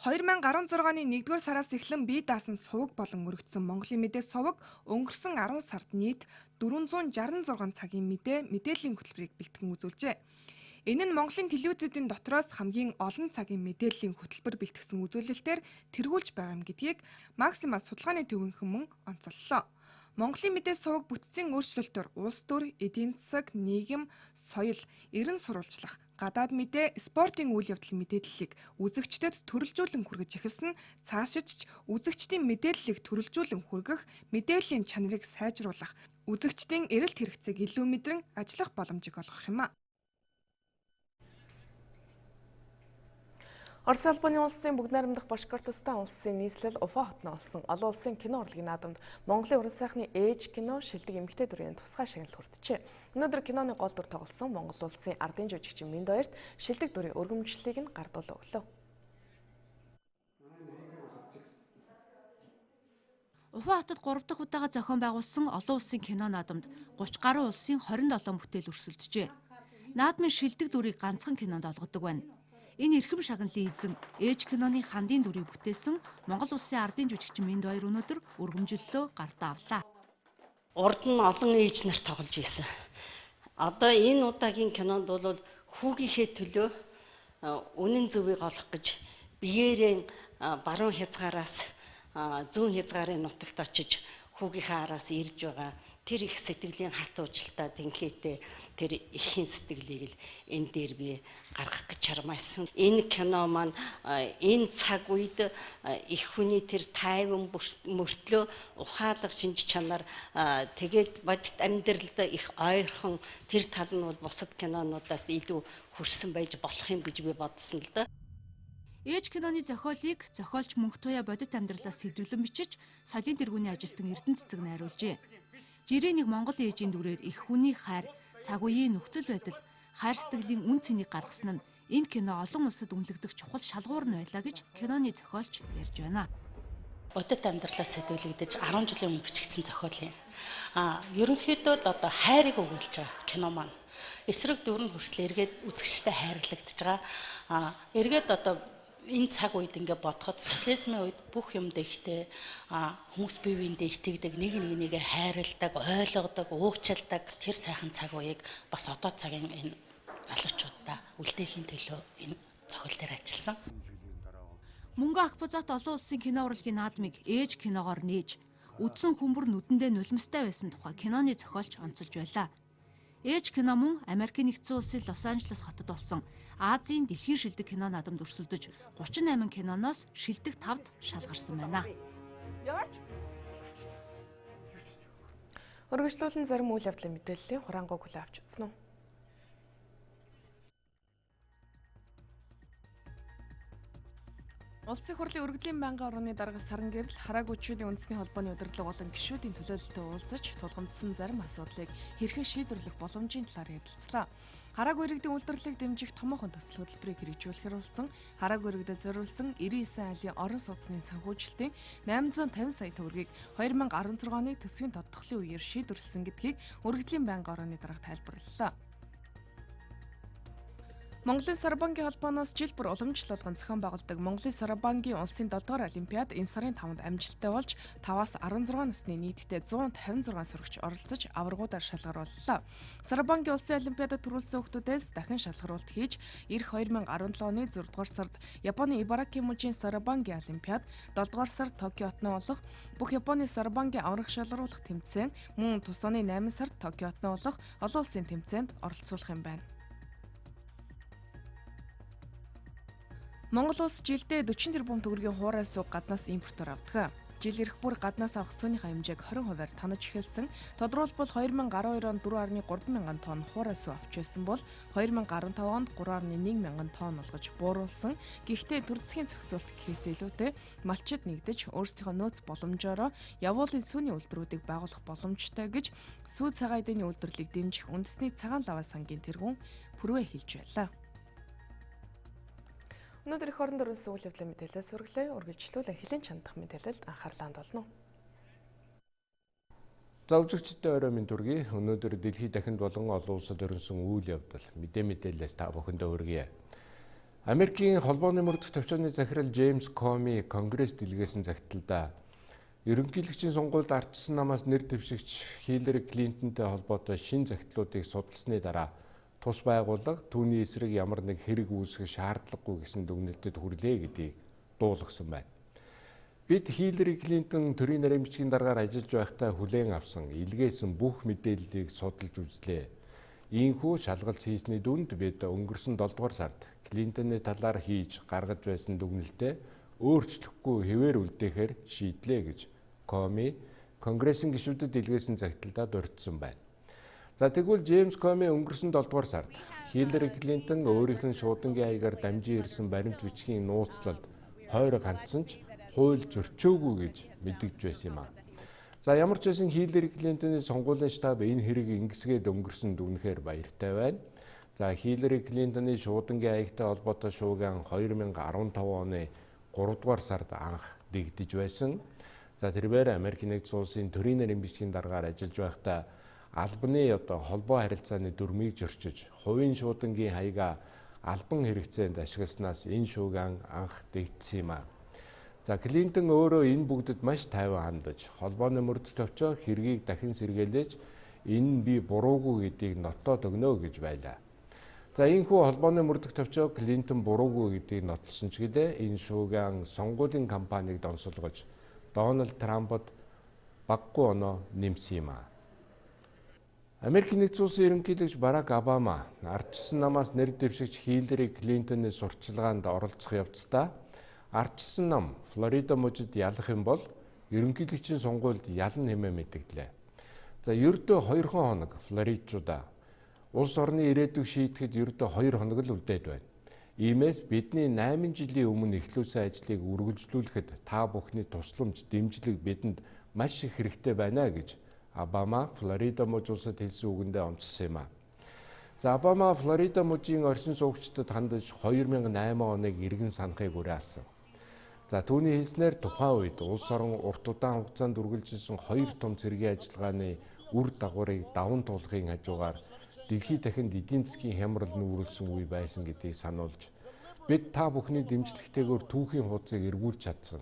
2016-ны 1-р сараас эхлэн бие даасан суваг болон өргөцсөн Монголын мэдээ суваг өнгөрсөн 10 сард нийт 466 цагийн мэдээллийн хөтөлбөрийг бэлтгэн үзүүлжээ. Энэ нь Монголын телевизүүдийн дотроос хамгийн олон цагийн мэдээллийн хөтөлбөр бэлтгэсэн үзүүлэлтээр тэргүүлж байгаа юм гэдгийг Максима судалгааны төвийнхэн мөн онцоллоо. Монголын мэдээ суваг бүтцийн өөрчлөлтөөр улс төр, эдийн засаг, нийгэм, соёл, эрен сурвалжлах, гадаад мэдээ, спортын үйл явдлын мэдээллийг үзэгчдэд төрөлжүүлэн хүргэж эхэлсэн нь цаашиж үзэгчдийн мэдээллийг төрөлжүүлэн хүргэх, мэдээллийн чанарыг сайжруулах, үзэгчдийн эрэлт хэрэгцээг илүү мэдрэн ажиллах боломжийг олгох юм а. Орос улбаны улсын бүгд найрамдах Башкортостан улсын нийслэл Уфа хотно олсон олон улсын кино урлагийн наадамд Монголын уран сайхны ээж кино шилдэг эмэгтэй дүрийн тусгай шагналт хүртжээ. Өнөөдөр киноны гол дүр тоглосон Монгол улсын ардын жүжигчин Миндоёрт шилдэг дүрийн өргөмжлөлийг нь гардуул өглөө. Уфа хотод 3 дахь удаага зохион байгуулсан олон улсын кино наадамд 30 гаруй улсын 27 бүтээл өрсөлдөжээ. Наадмын шилдэг дүрийг ганцхан кинонд олгодог байна. Энэ эрхэм шагналын эзэн ээж киноны хандын дүрийг бүтээсэн Монгол улсын ардын жүжигчин Миндоёр өнөөдөр өргөмжлөлөө гартаа авлаа. Урд нь олон ээж нар тоглож байсан. Одоо энэ удаагийн кинонд бол хүүгийнхээ төлөө үнэн зөвийг олох гэж биеэрээ баруун хязгаараас зүүн хязгаарын нутагт очиж хүүгийнхээ араас ирж байгаа. Тэр их сэтгэлийн хат уужилтаа тэнхээтэй тэр ихийн сэтгэлийг л энэ дээр би гаргах гэж чармаасан. Энэ кино маань энэ цаг үед их хүний тэр тайван мөртлөө ухаалаг шинж чанар тэгээд бодит амьдралд их ойрхон тэр тал нь бол бусад кинонуудаас илүү хүрсэн байж болох юм гэж би бодсон л да. Ээж киноны зохиолыг зохиолч Мөнх Туяа бодит амьдралаас сэдвүүлэн бичиж соёлын тэргүүний ажилтан Эрдэнэ цэцэг найруулжээ. Жирийн нэг Монгол ээжийн дүрээр их хүний хайр, цаг үеийн нөхцөл байдал, хайр сэтгэлийн үн цэнийг гаргасан нь энэ кино олон улсад үнэлэгдэх чухал шалгуур нь байлаа гэж киноны зохиолч ярьж байна. Одод амьдралаас сэдвэлэгдэж 10 жилийн өмнө бичигдсэн зохиол юм. Ерөнхийдөө л одоо хайрыг өгүүлж байгаа кино маань. Эсрэг дүр нь хүртэл эргээд үзэгчтэй хайрлагдж байгаа. Эргээд одоо энэ цаг үед ингээ бодоход социализмын үед бүх юм дэхтэй хүмүүс бие биендээ итгэдэг, нэг нэгээ хайрладаг, ойлгодог, уугчилдаг тэр сайхан цаг үеийг бас одоо цагийн энэ залуучуудаа үлдээхийн төлөө энэ зохиол дээр ажилласан. Мөнгө Акбузат олон улсын кино урлагийн наадмыг ээж киногоор нээж, үдсэн хүмбэр нүдэндээ нулимстай байсан тухай киноны зохиолч онцолж байлаа. Ээж кино мөн Америкийн нэгдсэн улсын Лос Анжелес хотод болсон Азийн дэлхийн шилдэг кино наадамд өрсөлдөж 38 киноноос шилдэг 5-д шалгарсан байна. Өргөжлүүлэн зарим үйл явдлын мэдээллийн хураангуйг хүлээн авч үзсэн үү? Улсын хурлын өргөдлийн байнгын орооны дарга Саран Гэрэл хараагүй чүйлийн үндэсний холбооны удирдлага болон гишүүдийн төлөөлөлтөд уулзаж тулгамдсан зарим асуудлыг хэрхэн шийдвэрлэх боломжийн талаар ярилцлаа. Хараагүй иргэдийн үйлдвэрлэлийг дэмжих томоохон төсөл хөтөлбөрийг хэрэгжүүлэхээр болсон хараагүй иргэдэд зориулсан 99 айлын орон сууцны санхүүжилтийн 850 сая төгрөгийг 2016 оны төсвийн тодтголын үеэр шийдвэрлсэн гэдгийг өргөдлийн байнгын орооны дарга тайлбарллаа. Монголын Сарабангийн холбооноос жил бүр уламжлалгын зохион байгуулдаг Монголын Сарабангийн улсын 7 дугаар олимпиад энэ сарын 5-нд амжилттай болж 5-аас 16 насны нийтдээ 156 сурагч оролцож аваргуудаар шалгарууллаа. Сарабангийн улсын олимпиадад төрүүлсэн хүүхдүүдээс дахин шалгаруулалт хийж ирэх 2017 оны 6 дугаар сард Японы Ибараки мужийн Сарабангийн олимпиад, 7 дугаар сард Токиод нуулах, бүх Японы Сарабангийн аврах шалгаруулах тэмцээн, мөн тус оны 8 сард Токиод нуулах олон улсын тэмцээнд оролцуулах юм байна. Монгол улс жилдээ 40 тэрбум төгрөгийн хуурай сууг гаднаас импортоор авдаг. Жил ирэх бүр гаднаас авах сууныхаа хэмжээг 20%-аар танаж эхэлсэн. Тодорхойлбол 2012 онд 4.3 мянган тонн хуурай суу авч байсан бол 2015 онд 3.1 мянган тонн олгож бууруулсан. Гэхдээ төр засгийн зохицуулт гэхээс илүүтэй малчид нэгдэж өөрсдийнхөө нөөц боломжоор явуулын сүүний үйлдвэрүүдийг байгуулах боломжтой гэж сүү цагаан эдийн үйлдвэрлэлийг дэмжих үндэсний цагаан лаваа сангийн тэргүүн Пүрвэ хэлж байлаа. Өнөөдөр их орон дөрвөн үйл явдлын мэдээлэлээс үргэлээ үргэлжлүүлэн хэлийн чандах мэдээлэлд анхаарлаа хандуулна. За үзэгчдээ орой минь төргий. Өнөөдөр дэлхийд дахинд болон олон улсад өрнсөн үйл явдал мэдээлэлээс та бүхэндээ хүргье. Америкийн холбооны мөрдөх төвчөөний захирал Джеймс Коми Конгресс дэлгээсэн загталдаа ерөнхийлөгчийн сонгуульд ардчсан намаас нэр дэвшигч Хиллари Клинтонтэй холбоотой шин загтлуудыг судалсны дараа тус байгууллага түүний эсрэг ямар нэг хэрэг үүсгэх шаардлагагүй гэсэн дүгнэлтэд хүрлээ гэдгийг дуулгасан байна. Бид Хиллари Клинтон төрийн нарийн бичгийн дараагаар ажиллаж байхдаа хүлээн авсан илгээсэн бүх мэдээллийг судалж үзлээ. Ийхүү шалгалт хийсний дүнд бид өнгөрсөн 7 дугаар сард Клинтоны талаар хийж гаргаж байсан дүгнэлтээ өөрчлөхгүй хэвээр үлдээхээр шийдлээ гэж Коми Конгрессийн гишүүдэд илгээсэн загталдаа дурдсан байна. За тэгвэл Джеймс Коми өнгөрсөн 7 дугаар сард Хиллари Клинтон өөрийнх нь шуудангийн хаягаар дамжин ирсэн баримт бичгийн нууцлалд хойроо ганцсан ч хууль зөрчөөгүй гэж мэдэгдэж байсан юм а. За ямар ч байсан Хиллари Клинтоны сонгуулийн штаб энэ хэрэг ингэсгээд өнгөрсөн дүгнэхээр баяртай байна. За Хиллари Клинтоны шуудангийн хаягтай холбоотой шуугиан 2015 оны 3 дугаар сард анх дэгдэж байсан. За тэрээр Америкийн нэгдсэн улсын төрийн нарийн бичгийн дараагаар ажиллаж байхдаа албаны холбоо харилцааны дүрмийг зөрчиж, хувийн шуудангийн хаягаа албан хэрэгцээнд ашигласнаас энэ шуугиан анх дэгдсэн юм а. За Клинтон өөрөө энэ бүгдэд маш тайван хандаж, холбооны мөрдөх төвчөө хэргийг дахин сэргээлж, энэ би буруугүй гэдгийг нотлоод өгнө гэж байлаа. За энэхүү холбооны мөрдөх төвчөө Клинтон буруугүй гэдгийг нотлсон ч гэлээ энэ шуугиан сонгуулийн кампанийг донсолгож, Дональд Трампд баггүй оноо нэмсэн юм а. Америкийн нэгдсэн улсын ерөнхийлөгч Барак Обама ардчсан намаас нэр дэвшигч Хиллари Клинтоны сурталчилгаанд оролцох явцдаа ардчсан нам Флорида мужид ялах юм бол ерөнхийлөгчийн сонгуульд ялна хэмээн мэдэгдлээ. За ердөө 2 хоног Флоридчуудаа улс орны ирээдүйг шийдэхэд ердөө 2 хоног л үлдээд байна. Иймээс бидний 8 жилийн өмнө эхлүүлсэн ажлыг үргэлжлүүлэхэд та бүхний тусламж, дэмжлэг бидэнд маш их хэрэгтэй байна гэж Обама Флорида муж улсад хэлсэн үгэндээ онцлсан юм а. За Обама Флорида мужийн оршин суугчдад хандаж 2008 оныг иргэн санахыг уриалсан. За түүний хэлснээр тухайн үед улс орон урт удаан хугацаанд үргэлжилсэн 2 том цэргийн ажиллагааны үр дагаврыг даван туулахын хажуугаар дэлхийд дахинд эдийн засгийн хямрал нүүрэлсэн үе байсан гэдгийг сануулж бид та бүхний дэмжлэгтэйгээр түүхийн хуудсыг эргүүлж чадсан.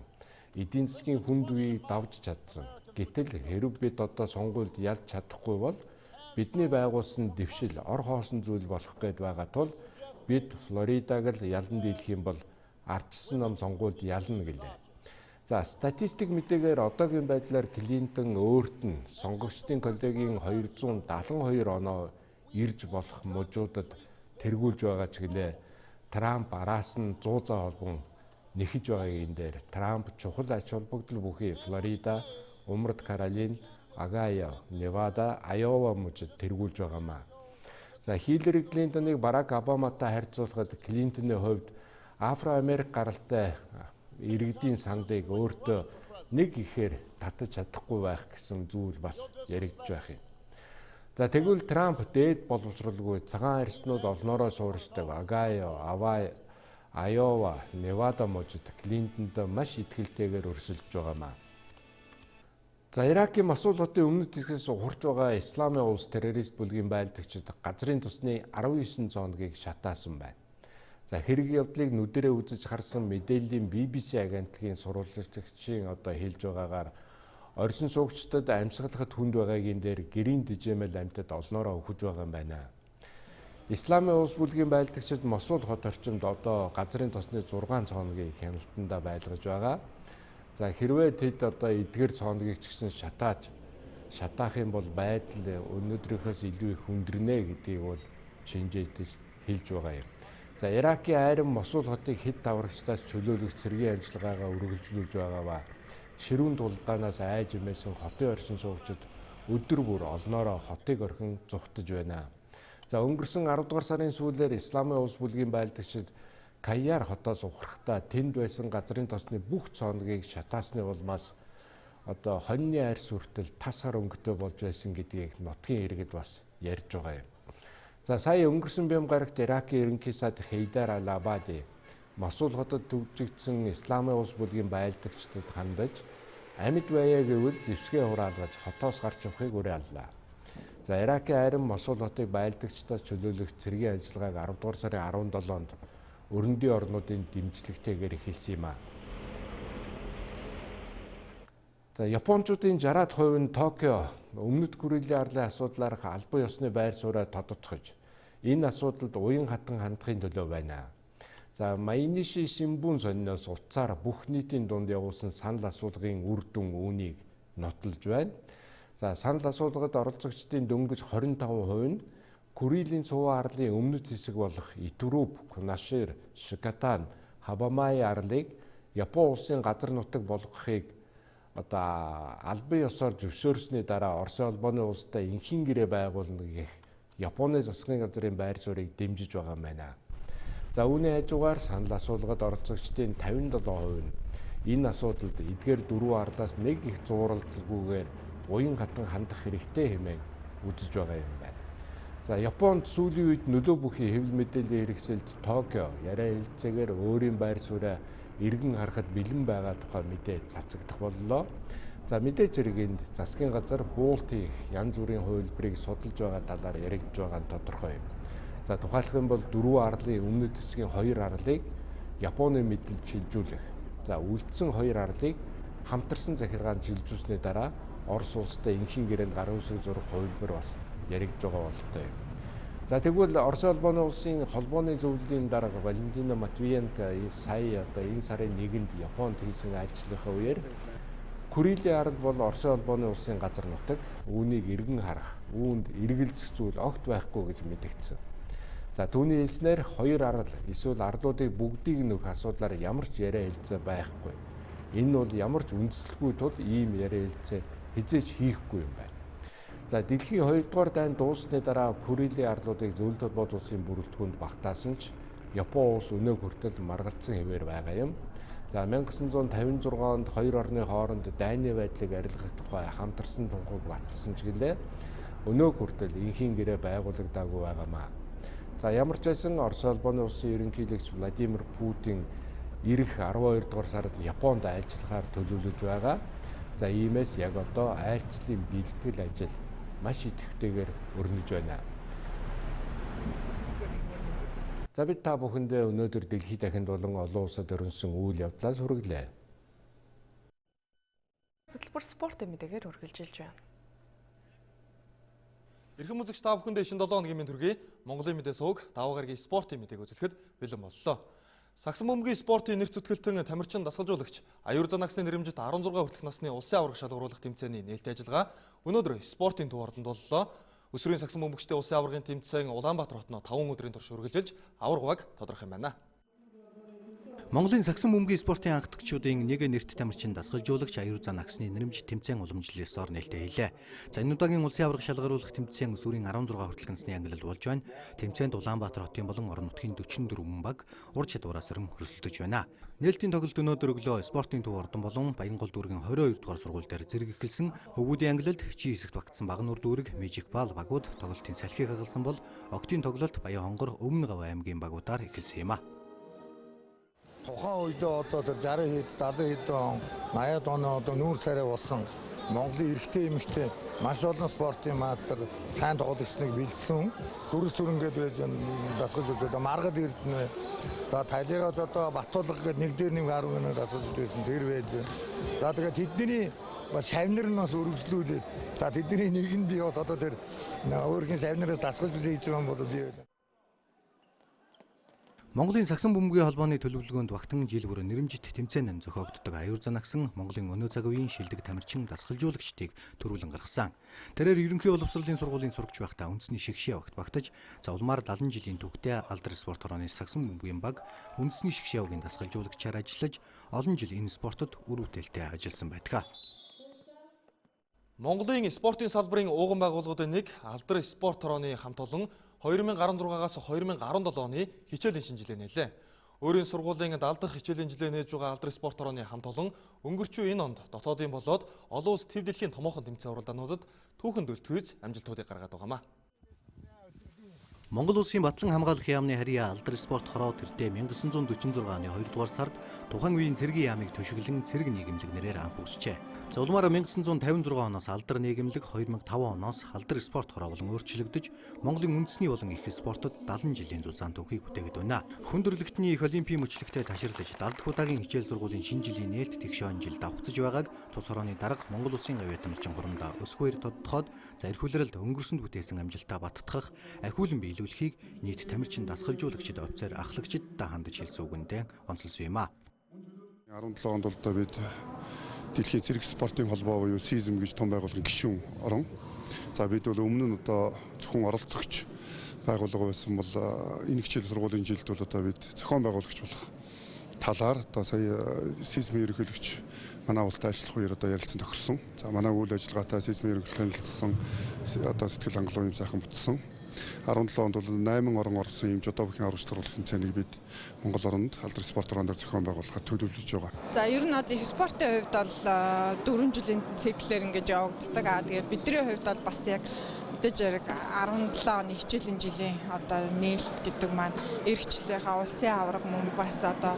Эдийн засгийн хүнд үеийг давж чадсан. Гэтэл хэрэв бид одоо сонгуульд ялж чадахгүй бол бидний байгуулсан дэвшил ор хоосон зүйл болох гээд байгаа тул бид Флоридаг л ялан дийлэх юм бол ардчсан ном сонгуульд ялна гэлээ. За статистик мэдээгээр одоогийн байдлаар Клинтон өөрт нь сонгогчдын коллегийн 272 оноо ирж болох мужуудад тэргүүлж байгаа ч гэлээ. Трамп араас нь 100 холбон нэхэж байгаагийн энэ дээр Трамп чухал ач холбогдол бүхий Флорида, Умард Каролин, Огайо, Невада, Айова мужид тэргүүлж байгаамаа. За Хиллари Клинтоныг Барак Обаматай харьцуулахад Клинтоны хувьд Афро-Америк гаралтай иргэдийн сандыг өөртөө нэг ихээр татаж чадахгүй байх гэсэн зүйл бас яригдж байх юм. За тэгвэл Трамп дээд боловсралгүй цагаан арьснууд олноороо сууршдаг Огайо, Айова, Невада мужид Клинтонд маш итгэлтэйгээр өрсөлдөж байгаамаа. За Иракийн Мосул хотын өмнөд хэсгээс хурж байгаа Исламын улс террорист бүлгийн байлдагчид газрын тусны 19 зооногийг шатаасан байна. За хэрэг явдлыг нүдэрээ үзэж харсан мэдээллийн BBC агентлагийн сурвалжлагчийн хэлж байгаагаар оршин суугчдад амьсгалахад хүнд байгаагийн дээр гэрийн дижимэл амьтад олноороо өгөж байгаа юм байна. Исламын улс бүлгийн байлдагчид Мосул хот орчимд одоо газрын тосны 6 цооногийг хяналтандаа байлгаж байгаа. За хэрвээ тэд одоо эдгээр цооногийг ч гэсэн шатаах юм бол байдал өнөөдрийнхөөс илүү их хүндрэнэ гэдгийг бол шинжээдэж хэлж байгаа юм. За Иракийн айран Мосул хотыг хэд даврагчдаас чөлөөлөх цэргийн ажиллагаагаа үргэлжлүүлж байгаа ба ширүүн дулдаанаас айж имээсэн хотын оршин суугчид өдөр бүр олноороо хотыг орхин зүхтэж байна. За өнгөрсөн 10 дугаар сарын сүүлээр Исламын улс бүлгийн байлдагчид Каяр хотоос ухрахдаа тэнд байсан газрын тосны бүх цооногийг шатаасны улмаас одоо хоньны арьс хүртэл тас хар өнгөтэй болж байсан гэдгийг нутгийн иргэд бас ярьж байгаа юм. За сая өнгөрсөн бям гарагт Иракийн ерөнхий сайд Хейдар Ал-Абади Мосул хотод төвжигдсэн Исламын улс бүлгийн байлдагчдад хандаж амьд байя гэвэл зэвсгээ хураалгаж хотоос гарч явахыг уриаллаа. За Иракийн айран Мосул хотыг байлдагчдаас чөлөөлөх цэргийн ажиллагааг 10 дугаар сарын 17-нд өрөндийн орнуудын дэмжлэгтэйгээр эхэлсэн юм а. За Япончуудын 60% нь Токио Өмнөд Корелийн арлын асуудлаарх албан ёсны байр сууриа тодотгож энэ асуудалд уян хатан хандахын төлөө байна. За Майниши Симбун сониноос утсаар бүх нийтийн дунд явуулсан санал асуулгын үр дүн үүнийг нотолж байна. За санал асуулгад оролцогчдын дөнгөж 25% нь Корелийн цуваа арлын өмнөд хэсэг болох Итүрүп, Кунашир, Шикатан, Хабамай арлыг Япон улсын газар нутаг болгохыг одоо албан ёсоор зөвшөөрсний дараа Оросын холбооны улстай энхийн гэрээ байгуулна гэх Японы засгийн газрын байр суурийг дэмжиж байгаа юм байна. За үүний хажуугаар санал асуулгад оролцогчдын 57% нь энэ асуудалд эдгээр дөрвөн арлаас нэг их зууралдалгүйгээр уян хатан хандах хэрэгтэй хэмээн үзэж байгаа юм байна. За Японд сүүлийн үед нөлөө бүхий хэвлэл мэдээллийн хэрэгсэлд Токио яриа хэлцээгээр өөрийн байр сууриа иргэн харахад бэлэн байгаа тухай мэдээ цацагдах боллоо. За мэдээж хэрэг энд засгийн газар буултын янз бүрийн хувилбарыг судалж байгаа талаар яригдж байгаа нь тодорхой юм. За тухайлах юм бол дөрвөн арлын өмнөд хэсгийн 2 арлыг Японы мэдэлд шилжүүлэх. За үлдсэн 2 арлыг хамтарсан захиргаанд шилжүүлсний дараа Орос улстай энхийн гэрээнд гарын үсэг зурах хувилбар бас яригдж байгаа болтой юм. За тэгвэл Оросын холбооны улсын холбооны зөвлөлийн дарга Валентина Матвиенко сая одоо энэ сарын 1-нд Японд хийсэн айлчлалынхаа үеэр Корелийн арал бол Оросын холбооны улсын газар нутаг, үүнийг иргэн харах, үүнд эргэлзэх зүйл огт байхгүй гэж мэдэгдсэн. За түүний хэлснээр 2 арал эсвэл арлуудыг бүгдийг нөх асуудлаар ямар ч яриа хэлцээ байхгүй. Энэ бол ямар ч үндэслэхгүй тул ийм яриа хэлцээ хизээж хийхгүй юм байна. За дэлхийн 2 дугаар дайн дууссаны дараа Корелийн арлуудыг зөвлөлт холбоот улсын бүрэлдэхүүнд багтаасан ч Япон улс өнөө хүртэл маргалдсан хэвээр байгаа юм. За 1956 онд 2 орны хооронд дайны байдлыг арилгах тухай хамтарсан тунхаг баталсан ч гэлээ өнөө хүртэл энхийн гэрээ байгуулагдаагүй байгаамаа. За ямар ч байсан Орос улбооны улсын ерөнхийлөгч Владимир Путин ирэх 12 дугаар сард Японд айлчлахаар төлөвлөж байгаа. За иймээс яг одоо айлчлалын бэлтгэл ажил маш идэвхтэйгээр өрнөж байна. За бид та бүхэндээ өнөөдөр дэлхийд дахинд болон олон улсад өрнөсөн үйл явдлаас хүргэлээ. Хөтөлбөр спортын мэдээгээр үргэлжилж байна. Эрхэм үзэгч та бүхэндээ шинэ 7 хоногийн төргий Монголын мэдээ сувг даваа гарагийн спортын мэдээг үзүүлэхэд бэлэн боллоо. Сагсан бөмбөгийн спортын нэр зүтгэлтэн тамирчин дасгалжуулагч Аюур Занагсны нэрэмжит 16 хүртэлх насны улсын аварга шалгаруулах тэмцээний нээлттэй ажиллагаа өнөөдөр спортын төв ордонд боллоо. Өсвөрийн сагсан бөмбөгчтэй улсын аваргын тэмцээн Улаанбаатар хотноо 5 өдрийн турш үргэлжилж аварга баг тодорхой юм байна. Монголын сагсан бөмбөгийн спортын анхдагчдын нэг нэрт тамирчин дасгалжуулагч Аюур Занагсны нэрэмжит тэмцээн уламжлалсаар нээлттэй хийлээ. За энэ удаагийн улсын аварга шалгаруулах тэмцээн өсвөрийн 16 хүртэлх насны ангилалд болж байна. Тэмцээнд Улаанбаатар хотын болон орон нутгийн 44 баг ур чадвараас өрн өрсөлдөж байна. Нээлтийн тоглолт өнөөдөр өглөө спортын төв ордон болон Баянгол дүүргийн 22 дугаар сургууль дээр зэрэг эхэлсэн. Хөвгүүдийн ангилалд Жи хэсэгт багтсан Багнуур дүүрэг, Мэжик Бал багууд тоглолтын салхийг хагалсан бол Октийн тоглолт Баян хонгор, Өмнө Гав аймгийн багуудаар эхэлсэн юм а. Тухайн үед одоо тэр 60 хэд 70 хэд он 80-ад оны одоо нүүр царай болсон Монголын эрэгтэй эмэгтэй маш олон спортын мастер сайн тоглогчныг бэлдсэн. Дөрөс сүрэнгээд байж дасгалж одоо Маргад Эрдэнэ за Талигаас одоо Батулга гээд нэг дээр нэг 10 дасгалж байсан тэр байж. За тэгээд тэдний бас шавнар нь бас өргөжлүүлээд за тэдний нэг нь би бас одоо тэр өөрхийн шавнараас дасгалж хийж байгаа юм бол би Монголын сагсан бөмбөгийн холбооны төлөвлөгөөнд багтан жил бүр нэрэмжит тэмцээн зохиогддог Аюур Занагсан Монголын өнөө цаг үеийн шилдэг тамирчин дасгалжуулагчдыг төрүүлэн гаргасан. Тэрээр ерөнхий боловсролын сургуулийн сурагч байхдаа үндэсний шигшээ багт багтаж за улмаар 70 жилийн түүхтэй алдар спорт хорооны сагсан бөмбөгийн баг үндэсний шигшээ багийн дасгалжуулагчаар ажиллаж олон жил энэ спортод үр бүтээлтэй ажилласан байдаг. Монголын спортын салбарын ууган байгууллагуудын нэг алдар спорт хорооны хамт олон 2016-аас 2017 оны хичээлийн шинжилгээ нээлээ. Өөрийн сургуулийн 70 дахь хичээлийн жилээ нээж байгаа алдар спорт хорооны хамт олон өнгөрчүү энэ онд дотоодын болоод олон улс төв дэлхийн томоохон тэмцээн уралдаануудад түүхэн дэлтгүйц амжилтуудыг гаргаад байгаамаа. Монгол улсын Батлан хамгаалах яамны харьяа алдар спорт хороо тэртээ 1946 оны 2 дугаар сард тухайн үеийн цэргийн яамыг төшөглөн цэрэг нийгэмлэг нэрээр анх үүсжээ. За улмаараа 1956 оноос алдар нийгэмлэг, 2005 оноос алдар спорт хороо болон өөрчлөгдөж Монголын үндэсний болон их спортод 70 жилийн зузаан түүхийг бүтээгээд байна. Хүндрэлтний их олимпийн мөчлөгтэй таширлаж 70 дахь удаагийн хичээл сургуулийн шинэ жилийн нээлт тэгш он жил давхцаж байгааг тус хорооны дарга Монгол улсын гавьяа тамирчин гурамда өсгөөр тодтоход за эрх хүлээлт өнгөрсөнд бүтээсэн амжилтаа баттгах ахиулан биелүүлэхийг нийт тамирчин дасгалжуулагчид, офицер, ахлагчидтай хандаж хэлсэн үгэндээ онцлсон юм а. 17 онд бол бид дэлхийн цэрэг спортын холбоо буюу СИЗМ гэж том байгууллагын гишүүн орон. За бид бол өмнө нь одоо зөвхөн оролцогч байгууллага байсан бол энэ хичээл сургуулийн жилд бол одоо бид зохион байгуулагч болох талаар одоо сая СИЗМ-ийн ерөнхийлөгч манай улстай ажиллах үеэр одоо ярилцсан тохирсон. За манай үйл ажиллагаатай СИЗМ-ийн ерөнхийлөгч танилцсан одоо сэтгэл хангалуун юм сайхан бүтсэн. 17 онд бол 8 орон орсон юм жодоо бүхэн аврагч туруулах тэмцээнийг бид Монгол оронд алдар спорт орон дээр зохион байгуулахад төлөвлөж байгаа. За ер нь одоо их спортын хувьд бол 4 жилийн циклээр ингэж явагддаг. Тэгээд бидний хувьд бол бас яг мэдээж яг 17 оны хичээлийн жилийн одоо нээлт гэдэг маань эрхчлэлийнхаа улсын аварга мөн бас одоо